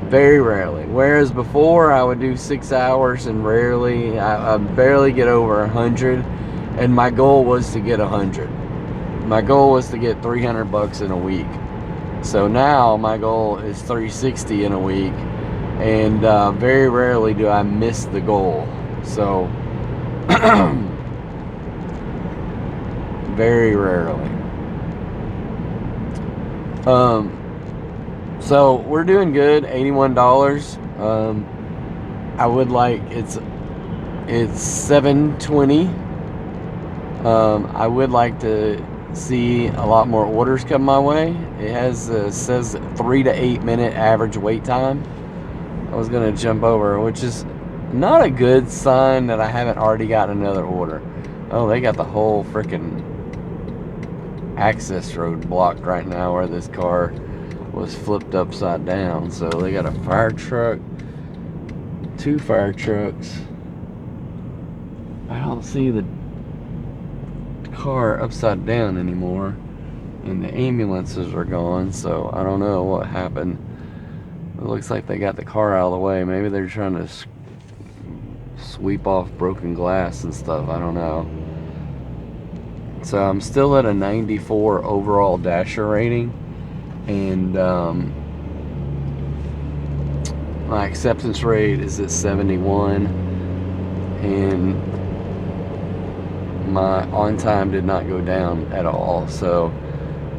very rarely. Whereas before I would do 6 hours and I barely get over 100, and my goal was to get 100. My goal was to get 300 bucks in a week. So now my goal is 360 in a week, and very rarely do I miss the goal. So very rarely. So we're doing good. $81. I would like, it's 7:20. I would like to see a lot more orders come my way. It has says 3 to 8 minute average wait time. I was gonna jump over, which is not a good sign that I haven't already got another order. Oh, they got the whole freaking access road blocked right now where this car was flipped upside down. So they got a fire truck, 2 fire trucks. I don't see the car upside down anymore, and the ambulances are gone, so I don't know what happened. It looks like they got the car out of the way. Maybe they're trying to sweep off broken glass and stuff. I don't know. So I'm still at a 94 overall dasher rating, and my acceptance rate is at 71, and my on time did not go down at all. So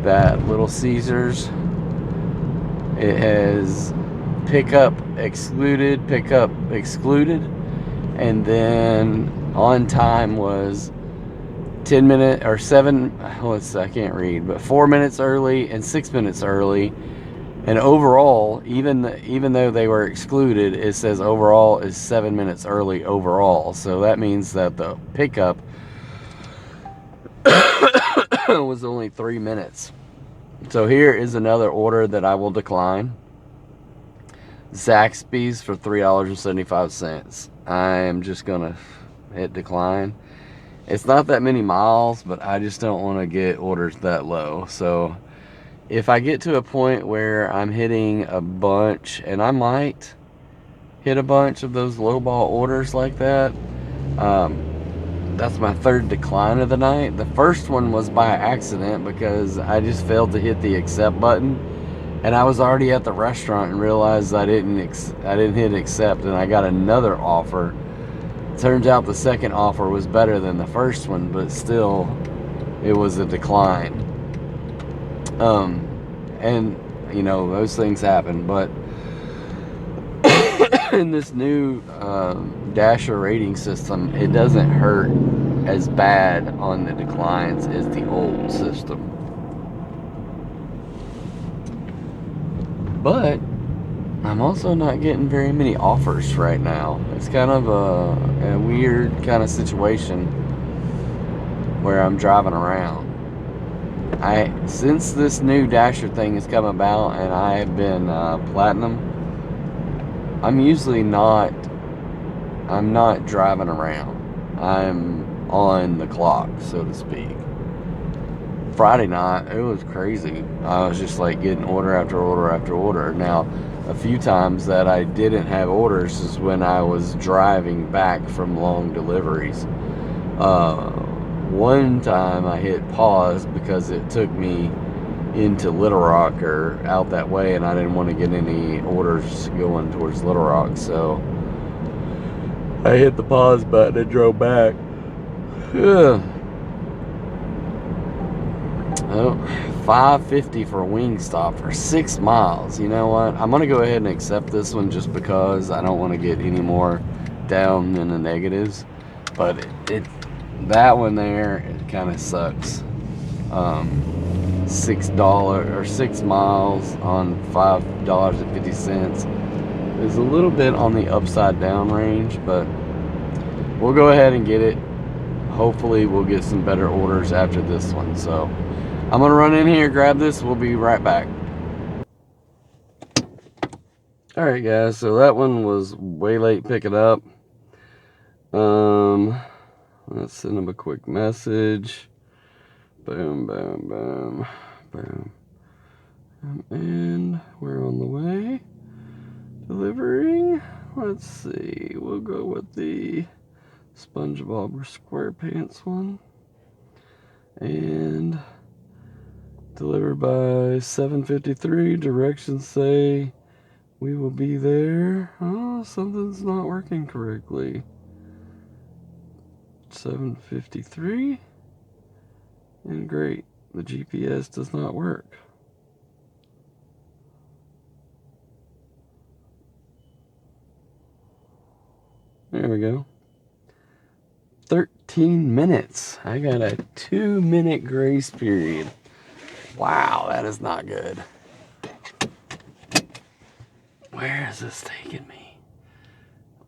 that Little Caesars, it has pickup excluded, and then on time was 10 minutes or 7, I can't read, but 4 minutes early and 6 minutes early. And overall, even though they were excluded, it says overall is 7 minutes early overall. So that means that the pickup was only 3 minutes. So here is another order that I will decline. Zaxby's for $3.75. I am just gonna hit decline. It's not that many miles, but I just don't want to get orders that low. So if I get to a point where I'm hitting a bunch, and I might hit a bunch of those lowball orders like that, that's my 3rd decline of the night. The first one was by accident because I just failed to hit the accept button, and I was already at the restaurant and realized I didn't hit accept, and I got another offer. Turns out the second offer was better than the first one, but still it was a decline. And you know, those things happen, but in this new Dasher rating system, it doesn't hurt as bad on the declines as the old system. But I'm also not getting very many offers right now. It's kind of a weird kind of situation where I'm driving around. Since this new Dasher thing has come about and I have been platinum, I'm not driving around. I'm on the clock, so to speak. Friday night, it was crazy. I was just like getting order after order after order. Now, a few times that I didn't have orders is when I was driving back from long deliveries. One time I hit pause because it took me into Little Rock or out that way, and I didn't want to get any orders going towards Little Rock, so I hit the pause button and drove back. Ugh. Oh, $5.50 for WingStop for 6 miles. You know what? I'm gonna go ahead and accept this one just because I don't want to get any more down in the negatives. But that one there, it kind of sucks. $6 or 6 miles on $5.50 is a little bit on the upside down range, but we'll go ahead and get it. Hopefully we'll get some better orders after this one. So I'm gonna run in here, grab this, we'll be right back. Alright guys, so that one was way late picking up. Let's send them a quick message. Boom, boom, boom, boom. And we're on the way. Delivering. Let's see. We'll go with the SpongeBob SquarePants one. And delivered by 7:53. Directions say we will be there. Oh, something's not working correctly. 7:53. And great, the GPS does not work. There we go. 13 minutes. I got a 2-minute grace period. Wow, that is not good. Where is this taking me?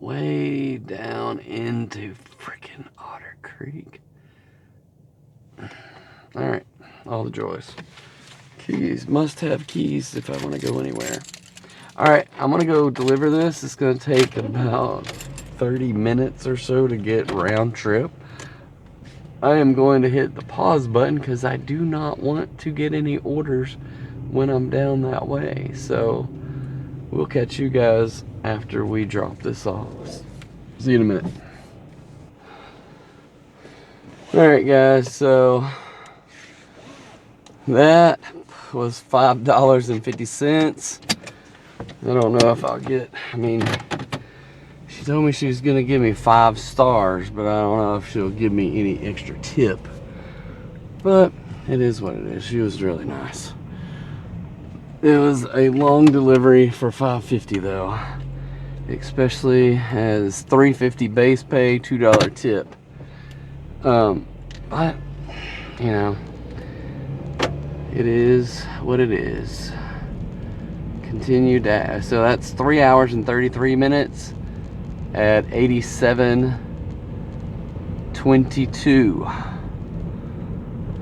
Way down into freaking Otter Creek. Alright, all the joys. Keys, must have keys if I want to go anywhere. Alright, I'm going to go deliver this. It's going to take about 30 minutes or so to get round trip. I am going to hit the pause button because I do not want to get any orders when I'm down that way. So we'll catch you guys after we drop this off. See you in a minute. Alright guys, so that was $5.50. I don't know if I'll get, she told me she was going to give me 5 stars, but I don't know if she'll give me any extra tip. But it is what it is. She was really nice. It was a long delivery for $5.50 though. Especially as $3.50 base pay, $2 tip. But, you know, it is what it is. Continue dash. So that's 3 hours and 33 minutes at 87.22.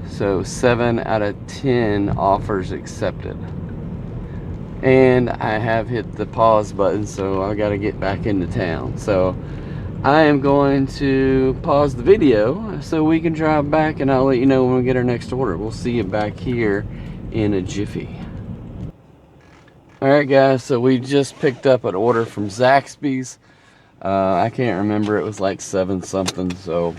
So 7 out of 10 offers accepted. And I have hit the pause button, so I got to get back into town. So I am going to pause the video so we can drive back, and I'll let you know when we get our next order. We'll see you back here in a jiffy. Alright guys, so we just picked up an order from Zaxby's. I can't remember, it was like 7 something, so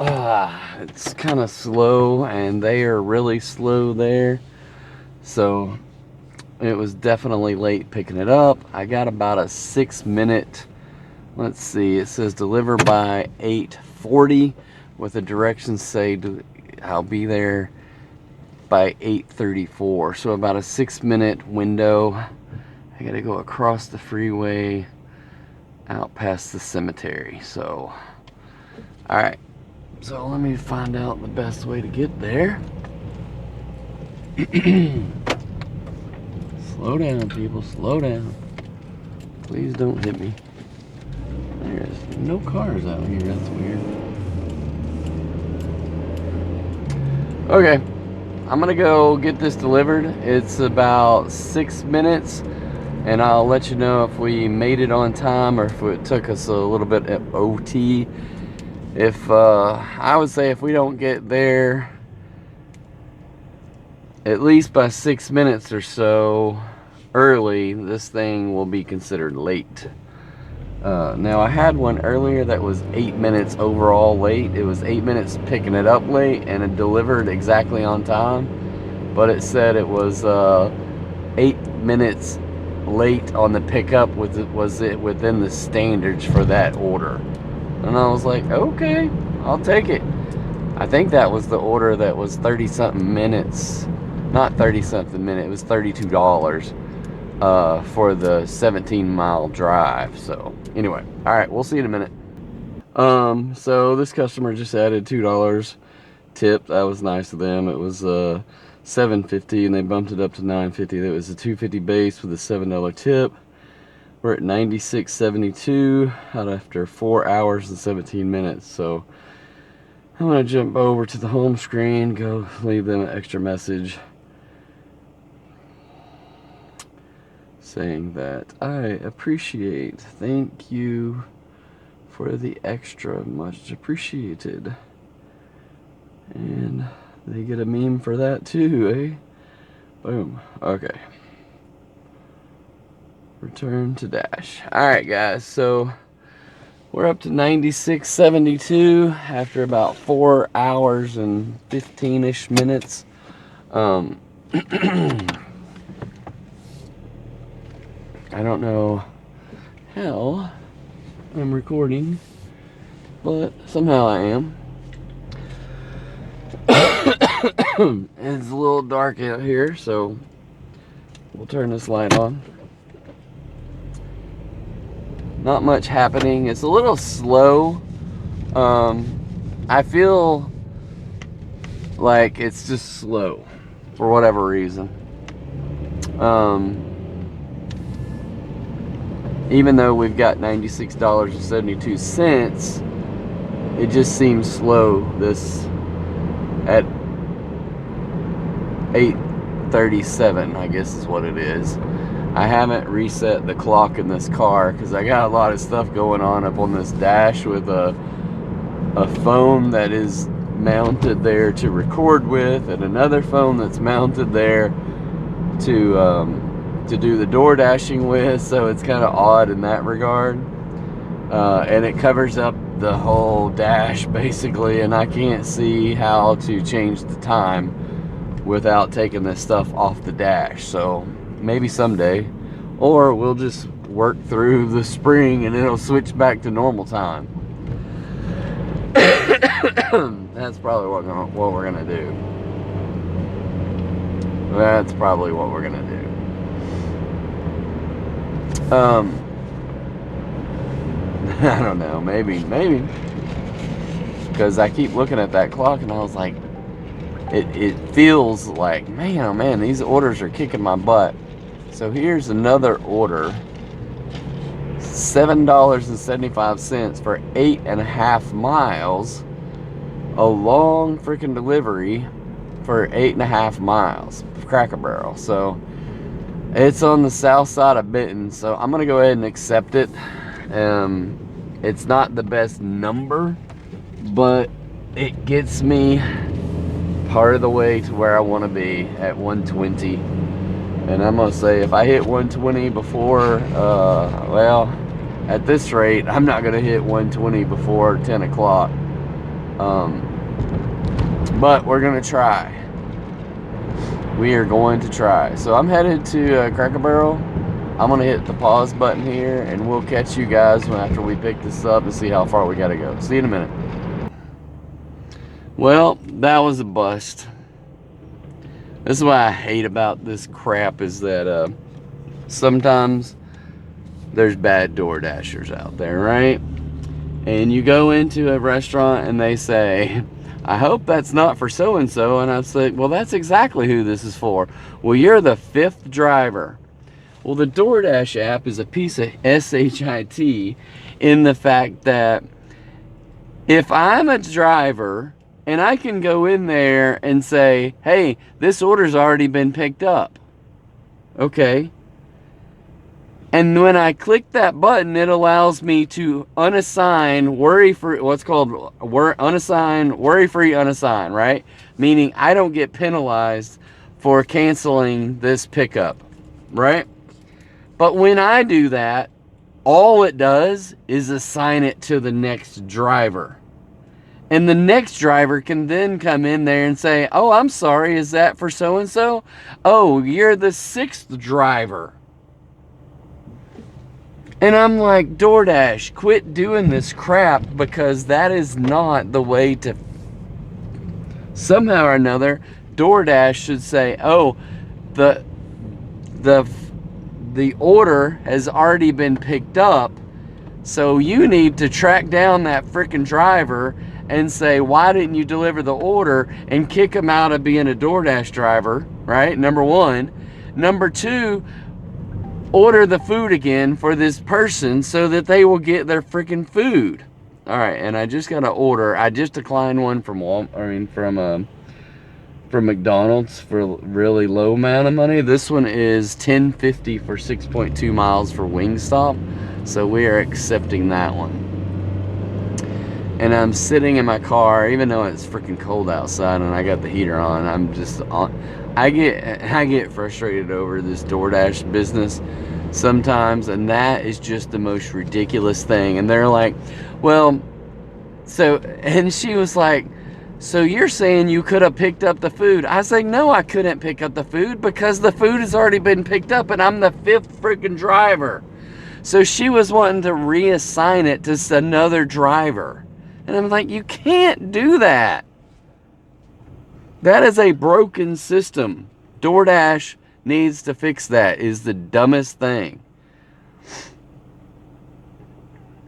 it's kind of slow, and they are really slow there. So it was definitely late picking it up. I got about a 6-minute, let's see, it says deliver by 8:40 with the directions say I'll be there by 8:34. So about a 6-minute window. I gotta go across the freeway out past the cemetery. So, all right. So let me find out the best way to get there. Slow down, people. Slow down. Please don't hit me. There's no cars out here. That's weird. Okay. I'm gonna go get this delivered. It's about 6 minutes, and I'll let you know if we made it on time or if it took us a little bit of OT. If I would say if we don't get there at least by 6 minutes or so early, this thing will be considered late. Now I had one earlier that was 8 minutes overall late. It was 8 minutes picking it up late, and it delivered exactly on time, but it said it was 8 minutes late on the pickup. Was it within the standards for that order? And I was like, okay, I'll take it. I think that was the order that was 30 something minutes, not 30 something minute, it was $32 for the 17-mile drive. So anyway, all right, we'll see you in a minute. So this customer just added $2 tip. That was nice of them. It was $7.50 and they bumped it up to $9.50. It was a $2.50 base with a $7 tip. We're at $96.72 out after 4 hours and 17 minutes. So I'm gonna jump over to the home screen, go leave them an extra message saying that I appreciate, thank you for the extra, much appreciated. And they get a meme for that too, eh? Boom. Okay. Return to dash. Alright guys, so we're up to 96.72 after about 4 hours and 15-ish minutes. I don't know how I'm recording, but somehow I am. It's a little dark out here, so we'll turn this light on. Not much happening. It's a little slow. I feel like it's just slow for whatever reason. Even though we've got $96.72, it just seems slow this at 8:37, I guess is what it is. I haven't reset the clock in this car because I got a lot of stuff going on up on this dash with a phone that is mounted there to record with, and another phone that's mounted there to do the door dashing with, so it's kind of odd in that regard. And it covers up the whole dash basically, and I can't see how to change the time without taking this stuff off the dash. So maybe someday, or we'll just work through the spring and it'll switch back to normal time. That's probably what we're gonna do. That's probably what we're gonna do. I don't know, maybe, because I keep looking at that clock and I was like, it feels like, man, oh man, these orders are kicking my butt. So here's another order, $7.75 for 8.5 miles, a long freaking delivery for 8.5 miles, Cracker Barrel. So it's on the south side of Benton, so I'm gonna go ahead and accept it. It's not the best number, but it gets me part of the way to where I want to be at 120. And I'm gonna say, if I hit 120 before, well, at this rate, I'm not gonna hit 120 before 10 o'clock. But we're gonna try. We are going to try. So I'm headed to Cracker Barrel. I'm gonna hit the pause button here, and we'll catch you guys after we pick this up and see how far we gotta go. See you in a minute. Well, that was a bust. This is what I hate about this crap, is that sometimes there's bad Door Dashers out there, right? And you go into a restaurant and they say, I hope that's not for so-and-so. And I say, well, that's exactly who this is for. Well, you're the 5th driver. Well, the DoorDash app is a piece of shit in the fact that if I'm a driver and I can go in there and say, hey, this order's already been picked up. Okay. And when I click that button, it allows me to unassign worry-free, what's called unassign, worry-free unassign, right? Meaning I don't get penalized for canceling this pickup, right? But when I do that, all it does is assign it to the next driver. And the next driver can then come in there and say, oh, I'm sorry, is that for so-and-so? Oh, you're the 6th driver. And I'm like, DoorDash, quit doing this crap, because that is not the way to... Somehow or another, DoorDash should say, oh, the order has already been picked up, so you need to track down that freaking driver and say, why didn't you deliver the order, and kick him out of being a DoorDash driver, right? Number one. Number two, order the food again for this person so that they will get their freaking food. All right, and I just got an order. I just declined one from from McDonald's for a really low amount of money. This one is $10.50 for 6.2 miles for WingStop, so we are accepting that one. And I'm sitting in my car, even though it's freaking cold outside and I got the heater on. I'm just on. I get frustrated over this DoorDash business sometimes, and that is just the most ridiculous thing. And they're like, well, so, and she was like, so you're saying you could have picked up the food? I say, no, I couldn't pick up the food because the food has already been picked up and I'm the 5th freaking driver. So she was wanting to reassign it to another driver. And I'm like, you can't do that. That is a broken system. DoorDash needs to fix that. Is the dumbest thing.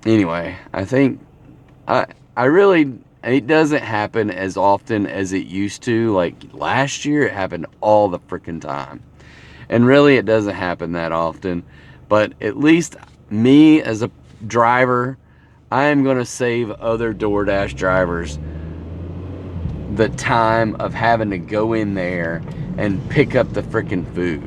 Anyway, I think I really, it doesn't happen as often as it used to. Like last year, it happened all the freaking time. And really, it doesn't happen that often. But at least me as a driver, I am going to save other DoorDash drivers the time of having to go in there and pick up the freaking food.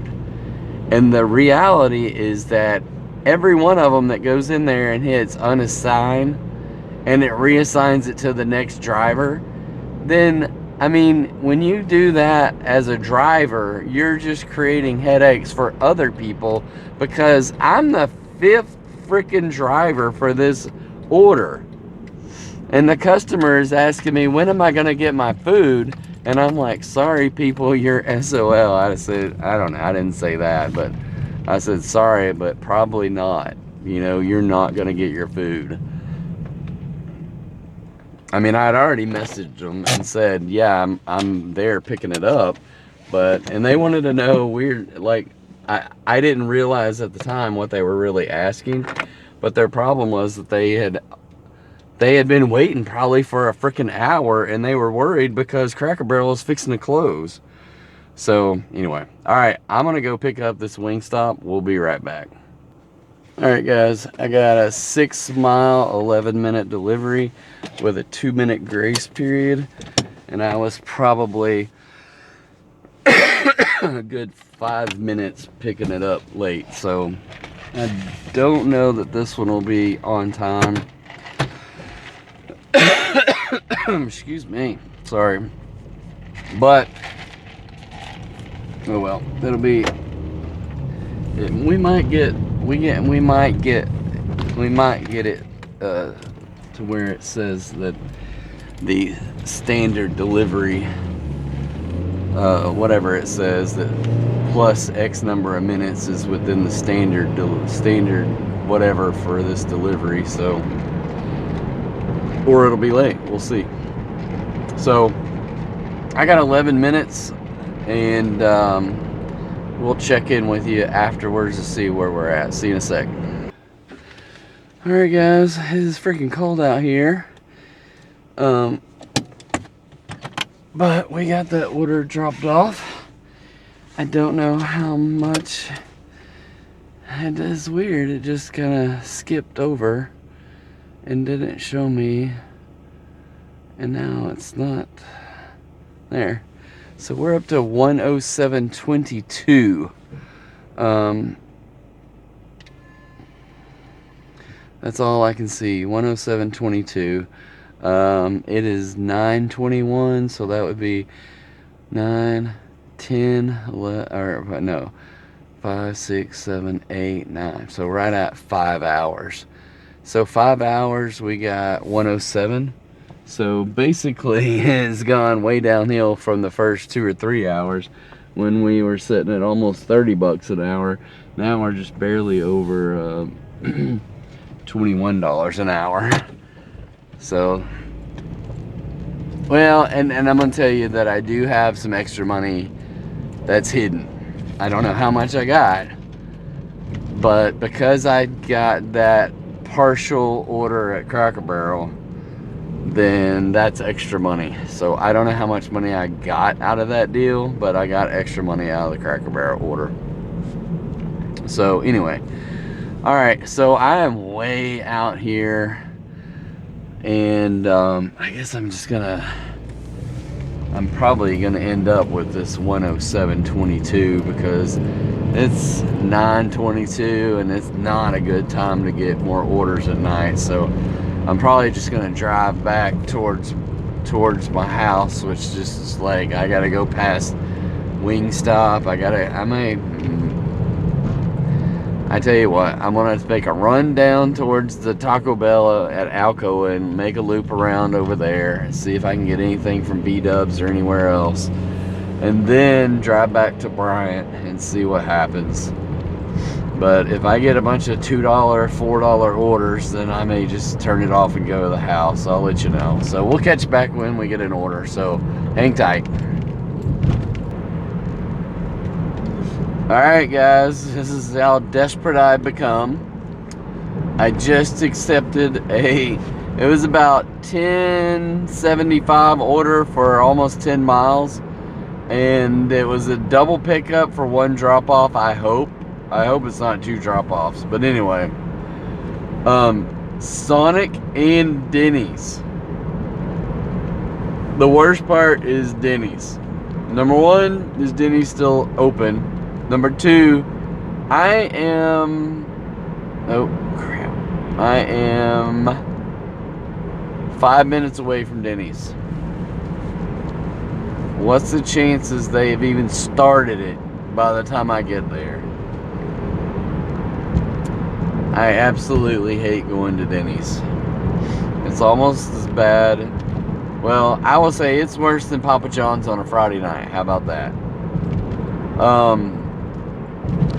And the reality is that every one of them that goes in there and hits unassign and it reassigns it to the next driver, then, I mean, when you do that as a driver, you're just creating headaches for other people, because I'm the 5th freaking driver for this order. And the customer is asking me, when am I going to get my food? And I'm like, sorry, people, you're SOL. I said, I don't know, I didn't say that, but I said, sorry, but probably not. You know, you're not going to get your food. I mean, I'd already messaged them and said, yeah, I'm there picking it up. And they wanted to know, like, I didn't realize at the time what they were really asking. But their problem was that they had been waiting probably for a freaking hour, and they were worried because Cracker Barrel is fixing to close. So anyway, all right, I'm gonna go pick up this WingStop. We'll be right back. All right, guys, I got a 6-mile, 11-minute delivery with a 2-minute grace period, and I was probably a good 5 minutes picking it up late. So I don't know that this one will be on time. Excuse me, sorry, but oh well, it'll be. We might get it to where it says that the standard delivery, whatever it says, that plus X number of minutes is within the standard whatever for this delivery. So, or it'll be late. We'll see. So I got 11 minutes, and we'll check in with you afterwards to see where we're at. See you in a sec. Alright guys, it is freaking cold out here. But we got that order dropped off. I don't know how much. It is weird, it just kind of skipped over and didn't show me, and now it's not there. So we're up to 107.22. That's all I can see, 107.22. It is 9:21, so that would be 9, 10, 11, or no, 5, 6, 7, 8, 9. So right at 5 hours. So 5 hours, we got 107. So basically, it's gone way downhill from the first 2 or 3 hours when we were sitting at almost $30 an hour. Now we're just barely over $21 an hour. So, well, and I'm gonna tell you that I do have some extra money that's hidden. I don't know how much I got, but because I got that partial order at Cracker Barrel, then that's extra money. So I don't know how much money I got out of that deal, but I got extra money out of the Cracker Barrel order. So anyway, all right, so I am way out here, and I guess I'm probably gonna end up with this 107.22 because it's 9:22 and it's not a good time to get more orders at night. So I'm probably just gonna drive back towards my house, which just is like, I gotta go past WingStop. I tell you what, I'm gonna make a run down towards the Taco Bell at Alcoa and make a loop around over there and see if I can get anything from B-Dubs or anywhere else, and then drive back to Bryant and see what happens. But if I get a bunch of $2, $4 orders, then I may just turn it off and go to the house. I'll let you know. So we'll catch you back when we get an order, so hang tight. Alright guys, this is how desperate I've become. I just accepted it was about $10.75 order for almost 10 miles. And it was a double pickup for one drop off, I hope. I hope it's not 2 drop offs. But anyway. Sonic and Denny's. The worst part is Denny's. Number 1, is Denny's still open? Number 2, I am 5 minutes away from Denny's. What's the chances they have even started it by the time I get there? I absolutely hate going to Denny's. It's almost as bad. Well, I will say it's worse than Papa John's on a Friday night. How about that?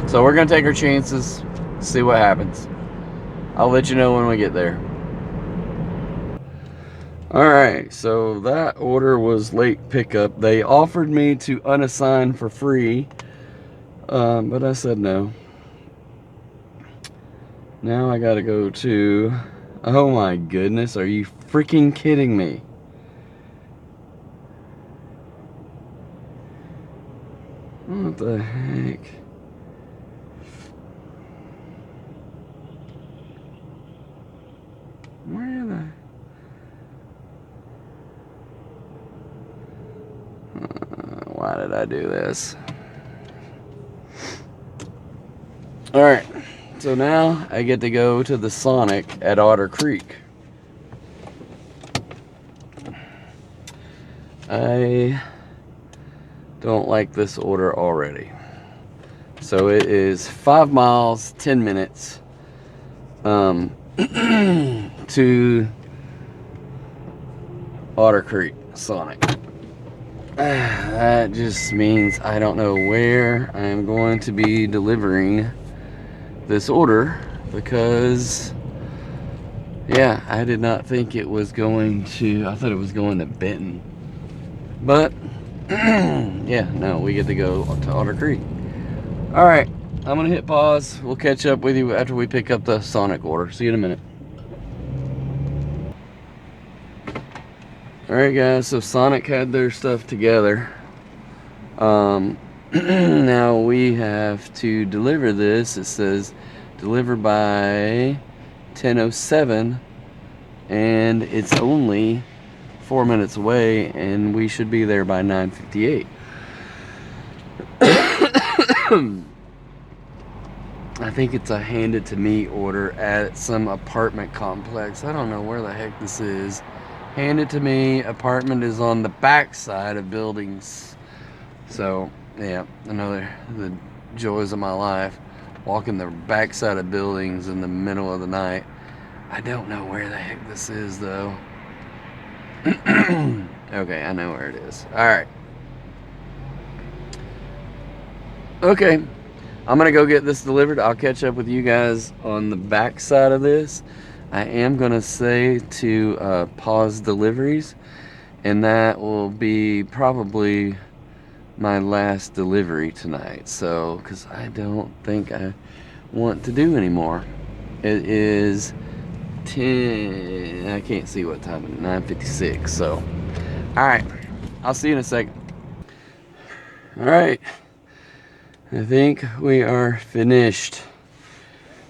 So we're gonna take our chances, see what happens. I'll let you know when we get there. Alright, so that order was late pickup. They offered me to unassign for free, but I said no. Now I gotta go to, oh my goodness, are you freaking kidding me? What the heck? Where the... why did I do this? Alright, so now I get to go to the Sonic at Otter Creek. I don't like this order already. So it is 5 miles, 10 minutes to Otter Creek Sonic. That just means I don't know where I am going to be delivering this order, because yeah, I did not think it was going to, I thought it was going to Benton, but yeah, no, we get to go to Otter Creek. Alright, I'm gonna hit pause. We'll catch up with you after we pick up the Sonic order. See you in a minute. Alright guys, so Sonic had their stuff together. Now we have to deliver this. It says deliver by 10:07, and it's only 4 minutes away, and we should be there by 9:58. I think it's a handed to me order at some apartment complex. I don't know where the heck this is. Handed to me. Apartment is on the back side of buildings. So yeah, another the joys of my life. Walking the back side of buildings in the middle of the night. I don't know where the heck this is though. Okay, I know where it is. Alright. Okay. I'm gonna go get this delivered. I'll catch up with you guys on the back side of this. I am gonna say to pause deliveries, and that will be probably my last delivery tonight. So, because I don't think I want to do anymore. It is 10. I can't see what time it is. 9:56. So, all right. I'll see you in a second. All right. I think we are finished.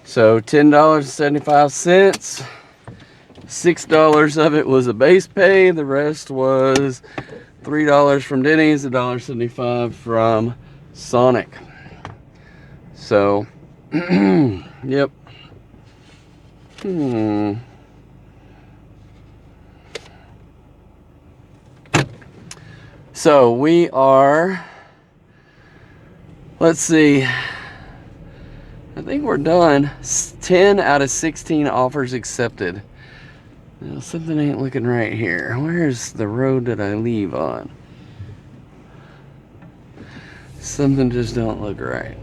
So $10.75. $6 of it was a base pay. The rest was $3 from Denny's, $1.75 from Sonic. So, yep. So we are, let's see, I think we're done. 10 out of 16 offers accepted. Now, something ain't looking right here. Where's the road that I leave on? Something just don't look right.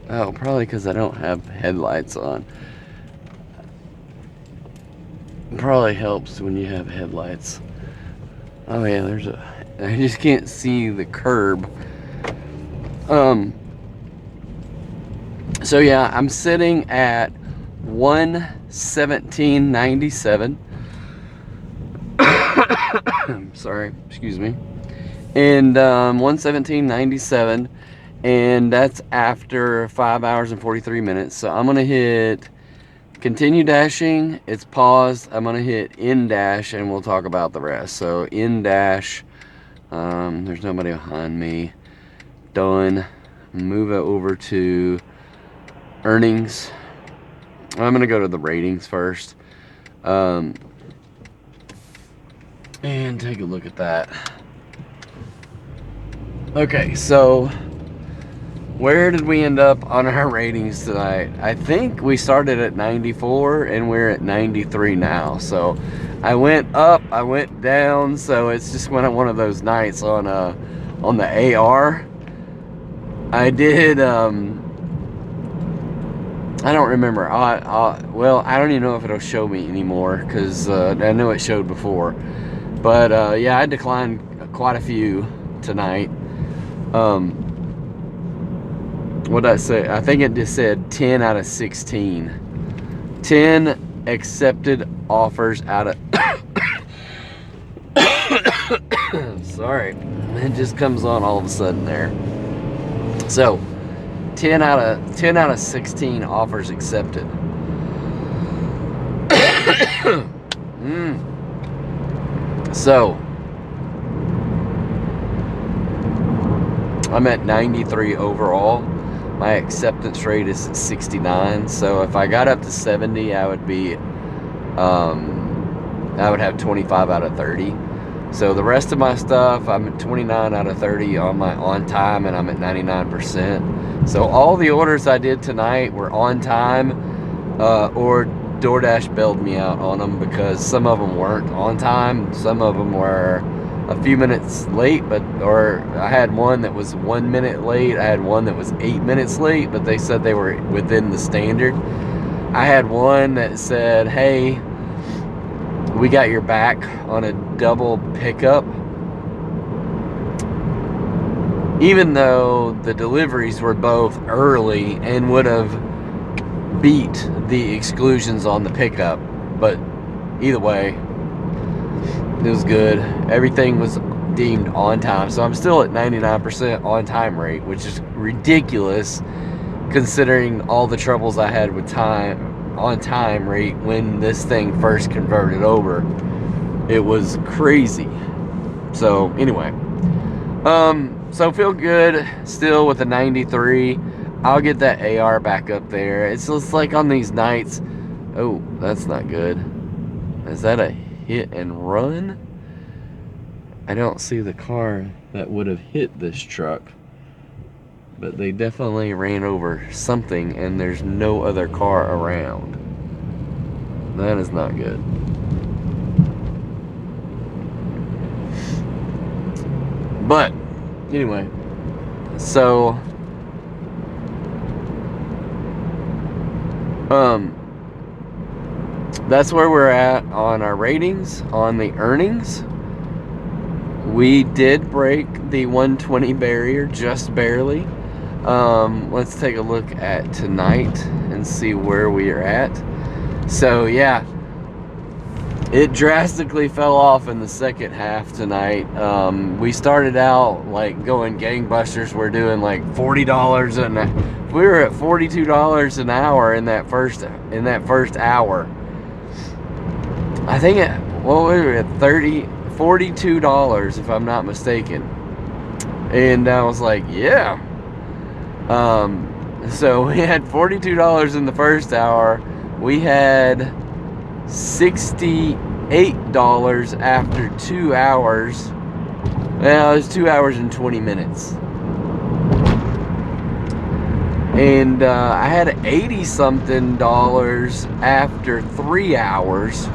Oh, probably because I don't have headlights on. Probably helps when you have headlights. Oh yeah, there's a, I just can't see the curb. So yeah, I'm sitting at 117.97. Sorry, excuse me. And 117.97, and that's after 5 hours and 43 minutes. So I'm gonna hit continue dashing. It's paused. I'm gonna hit in dash, and we'll talk about the rest. So in dash. There's nobody behind me. Done. Move it over to earnings. I'm gonna go to the ratings first, and take a look at that. Okay, so where did we end up on our ratings tonight? I think we started at 94 and we're at 93 now. So I went up, I went down. So it's just one of those nights on the AR. I did. I don't remember. Well, I don't even know if it'll show me anymore because I know it showed before. But yeah, I declined quite a few tonight. What did I say? I think it just said 10 out of 16. 10 accepted offers out of sorry, it just comes on all of a sudden there. So 10 out of 16 offers accepted. So I'm at 93 overall. My acceptance rate is 69. So if I got up to 70, I would be, I would have 25 out of 30. So the rest of my stuff, I'm at 29 out of 30 on my on time, and I'm at 99%. So all the orders I did tonight were on time, or DoorDash bailed me out on them because some of them weren't on time. Some of them were a few minutes late, or I had one that was 1 minute late. I had one that was 8 minutes late, but they said they were within the standard. I had one that said, hey, we got your back on a double pickup. Even though the deliveries were both early and would have beat the exclusions on the pickup. But either way, It was good. Everything was deemed on time. So I'm still at 99% on time rate, which is ridiculous considering all the troubles I had with on time rate when this thing first converted over. It was crazy. So anyway, so feel good still with the 93. I'll get that AR back up there. It's just like on these nights. Oh, that's not good. Is that a hit and run? I don't see the car that would have hit this truck, but they definitely ran over something and there's no other car around. That is not good. But anyway, so that's where we're at on our ratings, on the earnings. We did break the 120 barrier just barely. Let's take a look at tonight and see where we are at. So yeah, it drastically fell off in the second half tonight. We started out like going gangbusters. We're doing like $40 an. We were at $42 an hour in that first hour. I think we were at $42 if I'm not mistaken. And I was like, yeah. So we had $42 in the first hour. We had $68 after 2 hours. Well, it was 2 hours and 20 minutes. And I had $80-something after 3 hours.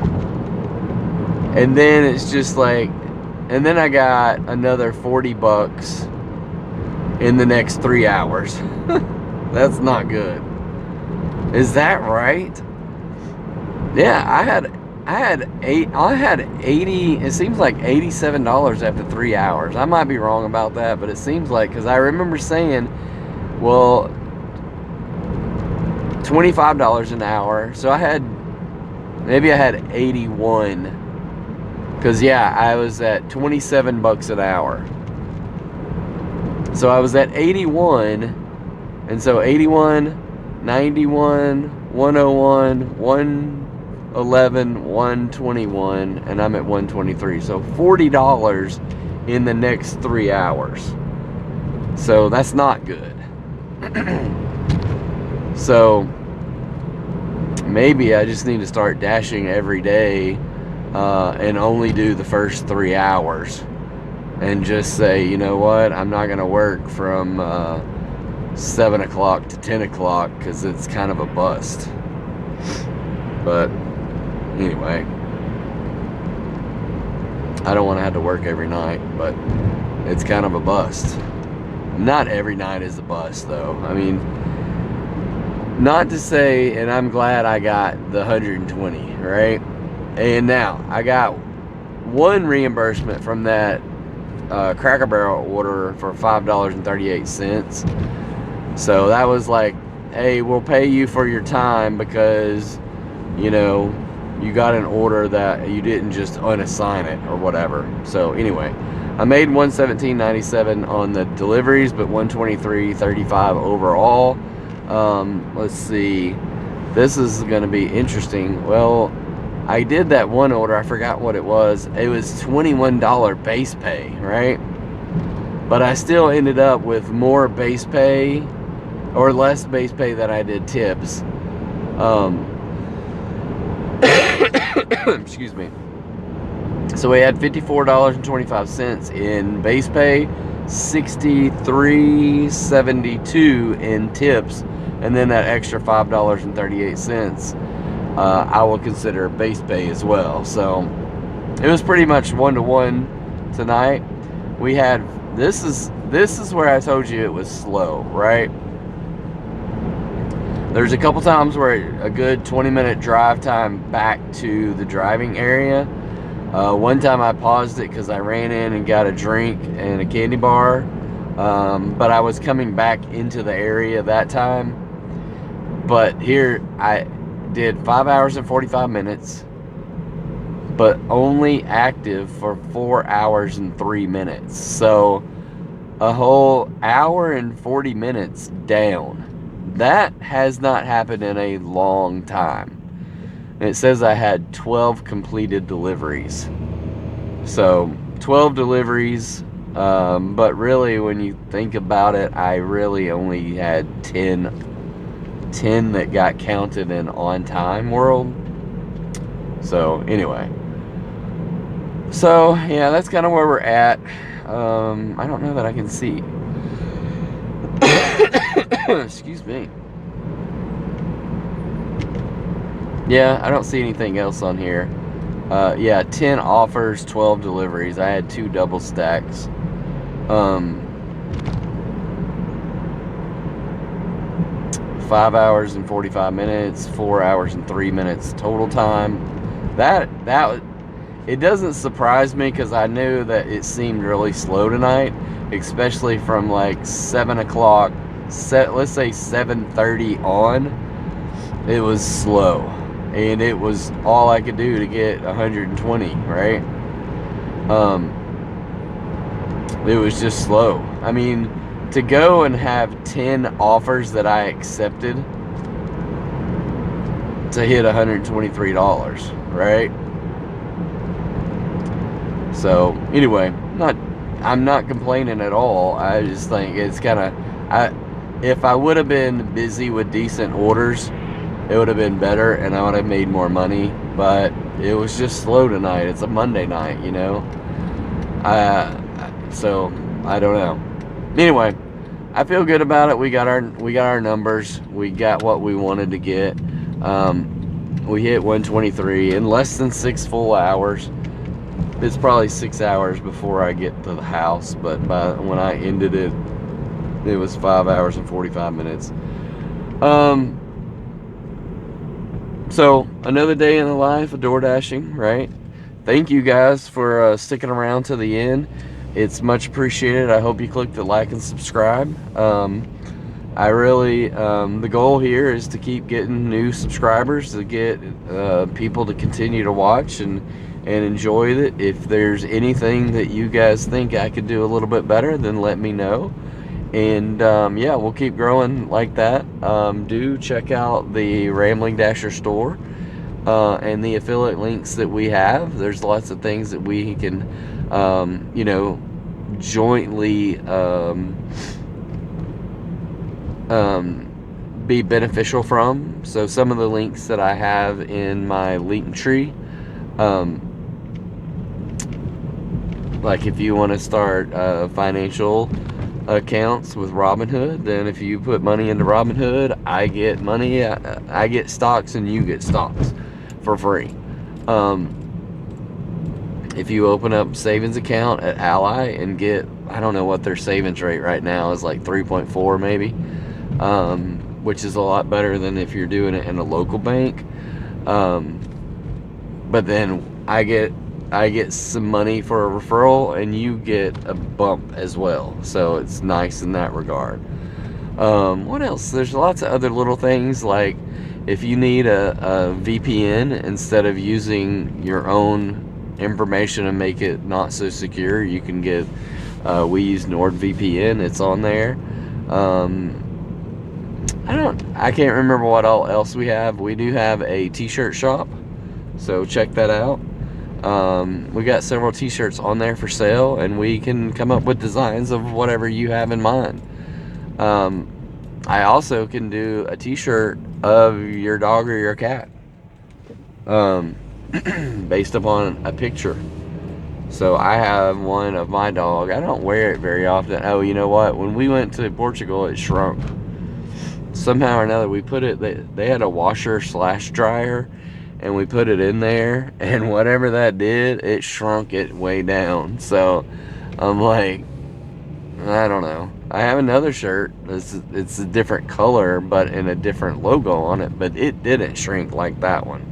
And then it's just like, and then I got another $40 in the next 3 hours. That's not good. Is that right? Yeah, I had 80, it seems like $87 after 3 hours. I might be wrong about that, but it seems like, because I remember saying, well, $25 an hour. So maybe I had 81. Because yeah, I was at $27 an hour. So I was at 81, and so 81, 91, 101, 111, 121, and I'm at 123. So $40 in the next 3 hours. So that's not good. So maybe I just need to start dashing every day and only do the first 3 hours. And just say, you know what, I'm not going to work from 7 o'clock to 10 o'clock because it's kind of a bust. But anyway, I don't want to have to work every night, but it's kind of a bust. Not every night is a bust, though. I mean, not to say, and I'm glad I got the 120, right? And now, I got one reimbursement from that Cracker Barrel order for $5.38. So that was like, hey, we'll pay you for your time because, you know, you got an order that you didn't just unassign it or whatever. So anyway, I made $117.97 on the deliveries, but $123.35 overall. Let's see, this is going to be interesting. Well, I did that one order, I forgot what it was. It was $21 base pay, right? But I still ended up with more base pay or less base pay than I did tips. Excuse me. So we had $54.25 in base pay, $63.72 in tips, and then that extra $5.38 I will consider base pay as well. So it was pretty much 1-to-1 tonight. We had this is where I told you it was slow, right? There's a couple times where a good 20-minute drive time back to the driving area. One time I paused it because I ran in and got a drink and a candy bar, but I was coming back into the area that time. But here I did 5 hours and 45 minutes. but only active for 4 hours and 3 minutes. So a whole hour and 40 minutes down. That has not happened in a long time. And it says I had 12 completed deliveries. So 12 deliveries, but really when you think about it, I really only had 10 that got counted in on time world. So anyway, so yeah, that's kind of where we're at. I don't know that I can see. Excuse me. Yeah, I don't see anything else on here. Yeah, 10 offers, 12 deliveries. I had 2 double stacks. 5 hours and 45 minutes, 4 hours and 3 minutes total time. That it doesn't surprise me because I knew that it seemed really slow tonight, especially from like 7 o'clock, let's say 7:30 on. It was slow, and it was all I could do to get 120, right? It was just slow. I mean, to go and have 10 offers that I accepted to hit $123, right? So anyway, I'm not complaining at all. I just think it's kind of, if I would have been busy with decent orders, it would have been better and I would have made more money. But it was just slow tonight. It's a Monday night, you know. So I don't know. Anyway, I feel good about it. We got our numbers. We got what we wanted to get. We hit 123 in less than 6 full hours. It's probably 6 hours before I get to the house, but when I ended it, it was 5 hours and 45 minutes. So another day in the life of door dashing, right? Thank you guys for sticking around to the end. It's much appreciated. I hope you click the like and subscribe. I really, the goal here is to keep getting new subscribers, to get people to continue to watch and enjoy it. If there's anything that you guys think I could do a little bit better, then let me know. And yeah, we'll keep growing like that. Do check out the Rambling Dasher store and the affiliate links that we have. There's lots of things that we can, you know, jointly be beneficial from. So some of the links that I have in my link tree, like if you want to start financial accounts with Robinhood, then if you put money into Robinhood, I get money, I get stocks and you get stocks for free. If you open up savings account at Ally and get, I don't know what their savings rate right now is, like 3.4 maybe, which is a lot better than if you're doing it in a local bank. But then I get some money for a referral and you get a bump as well, so it's nice in that regard. What else? There's lots of other little things, like if you need a VPN instead of using your own information and make it not so secure, you can get, we use NordVPN. It's on there. I can't remember what all else we have. We do have a t-shirt shop, so check that out. We got several t-shirts on there for sale, and we can come up with designs of whatever you have in mind. I also can do a t-shirt of your dog or your cat, based upon a picture. So I have one of my dog. I don't wear it very often. Oh, you know what? When we went to Portugal, it shrunk. Somehow or another, we put it, they had a washer / dryer, and we put it in there, and whatever that did, it shrunk it way down. So I'm like, I don't know. I have another shirt. It's a different color, but in a different logo on it, but it didn't shrink like that one.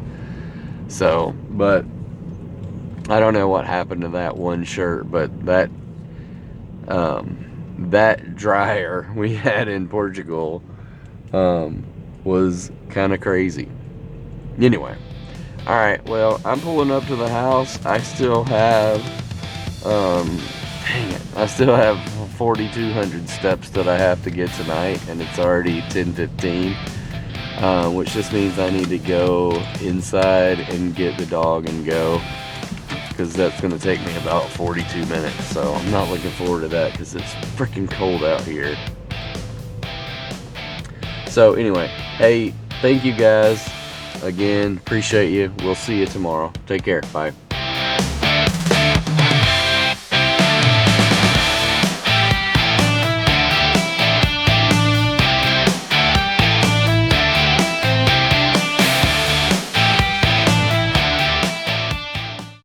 So, but I don't know what happened to that one shirt, but that that dryer we had in Portugal was kind of crazy. Anyway, Alright, well, I'm pulling up to the house. I still have, dang it, I still have 4,200 steps that I have to get tonight, and it's already 10:15, which just means I need to go inside and get the dog and go, because that's going to take me about 42 minutes, so I'm not looking forward to that because it's freaking cold out here. So anyway, hey, thank you guys. Again, appreciate you. We'll see you tomorrow. Take care. Bye.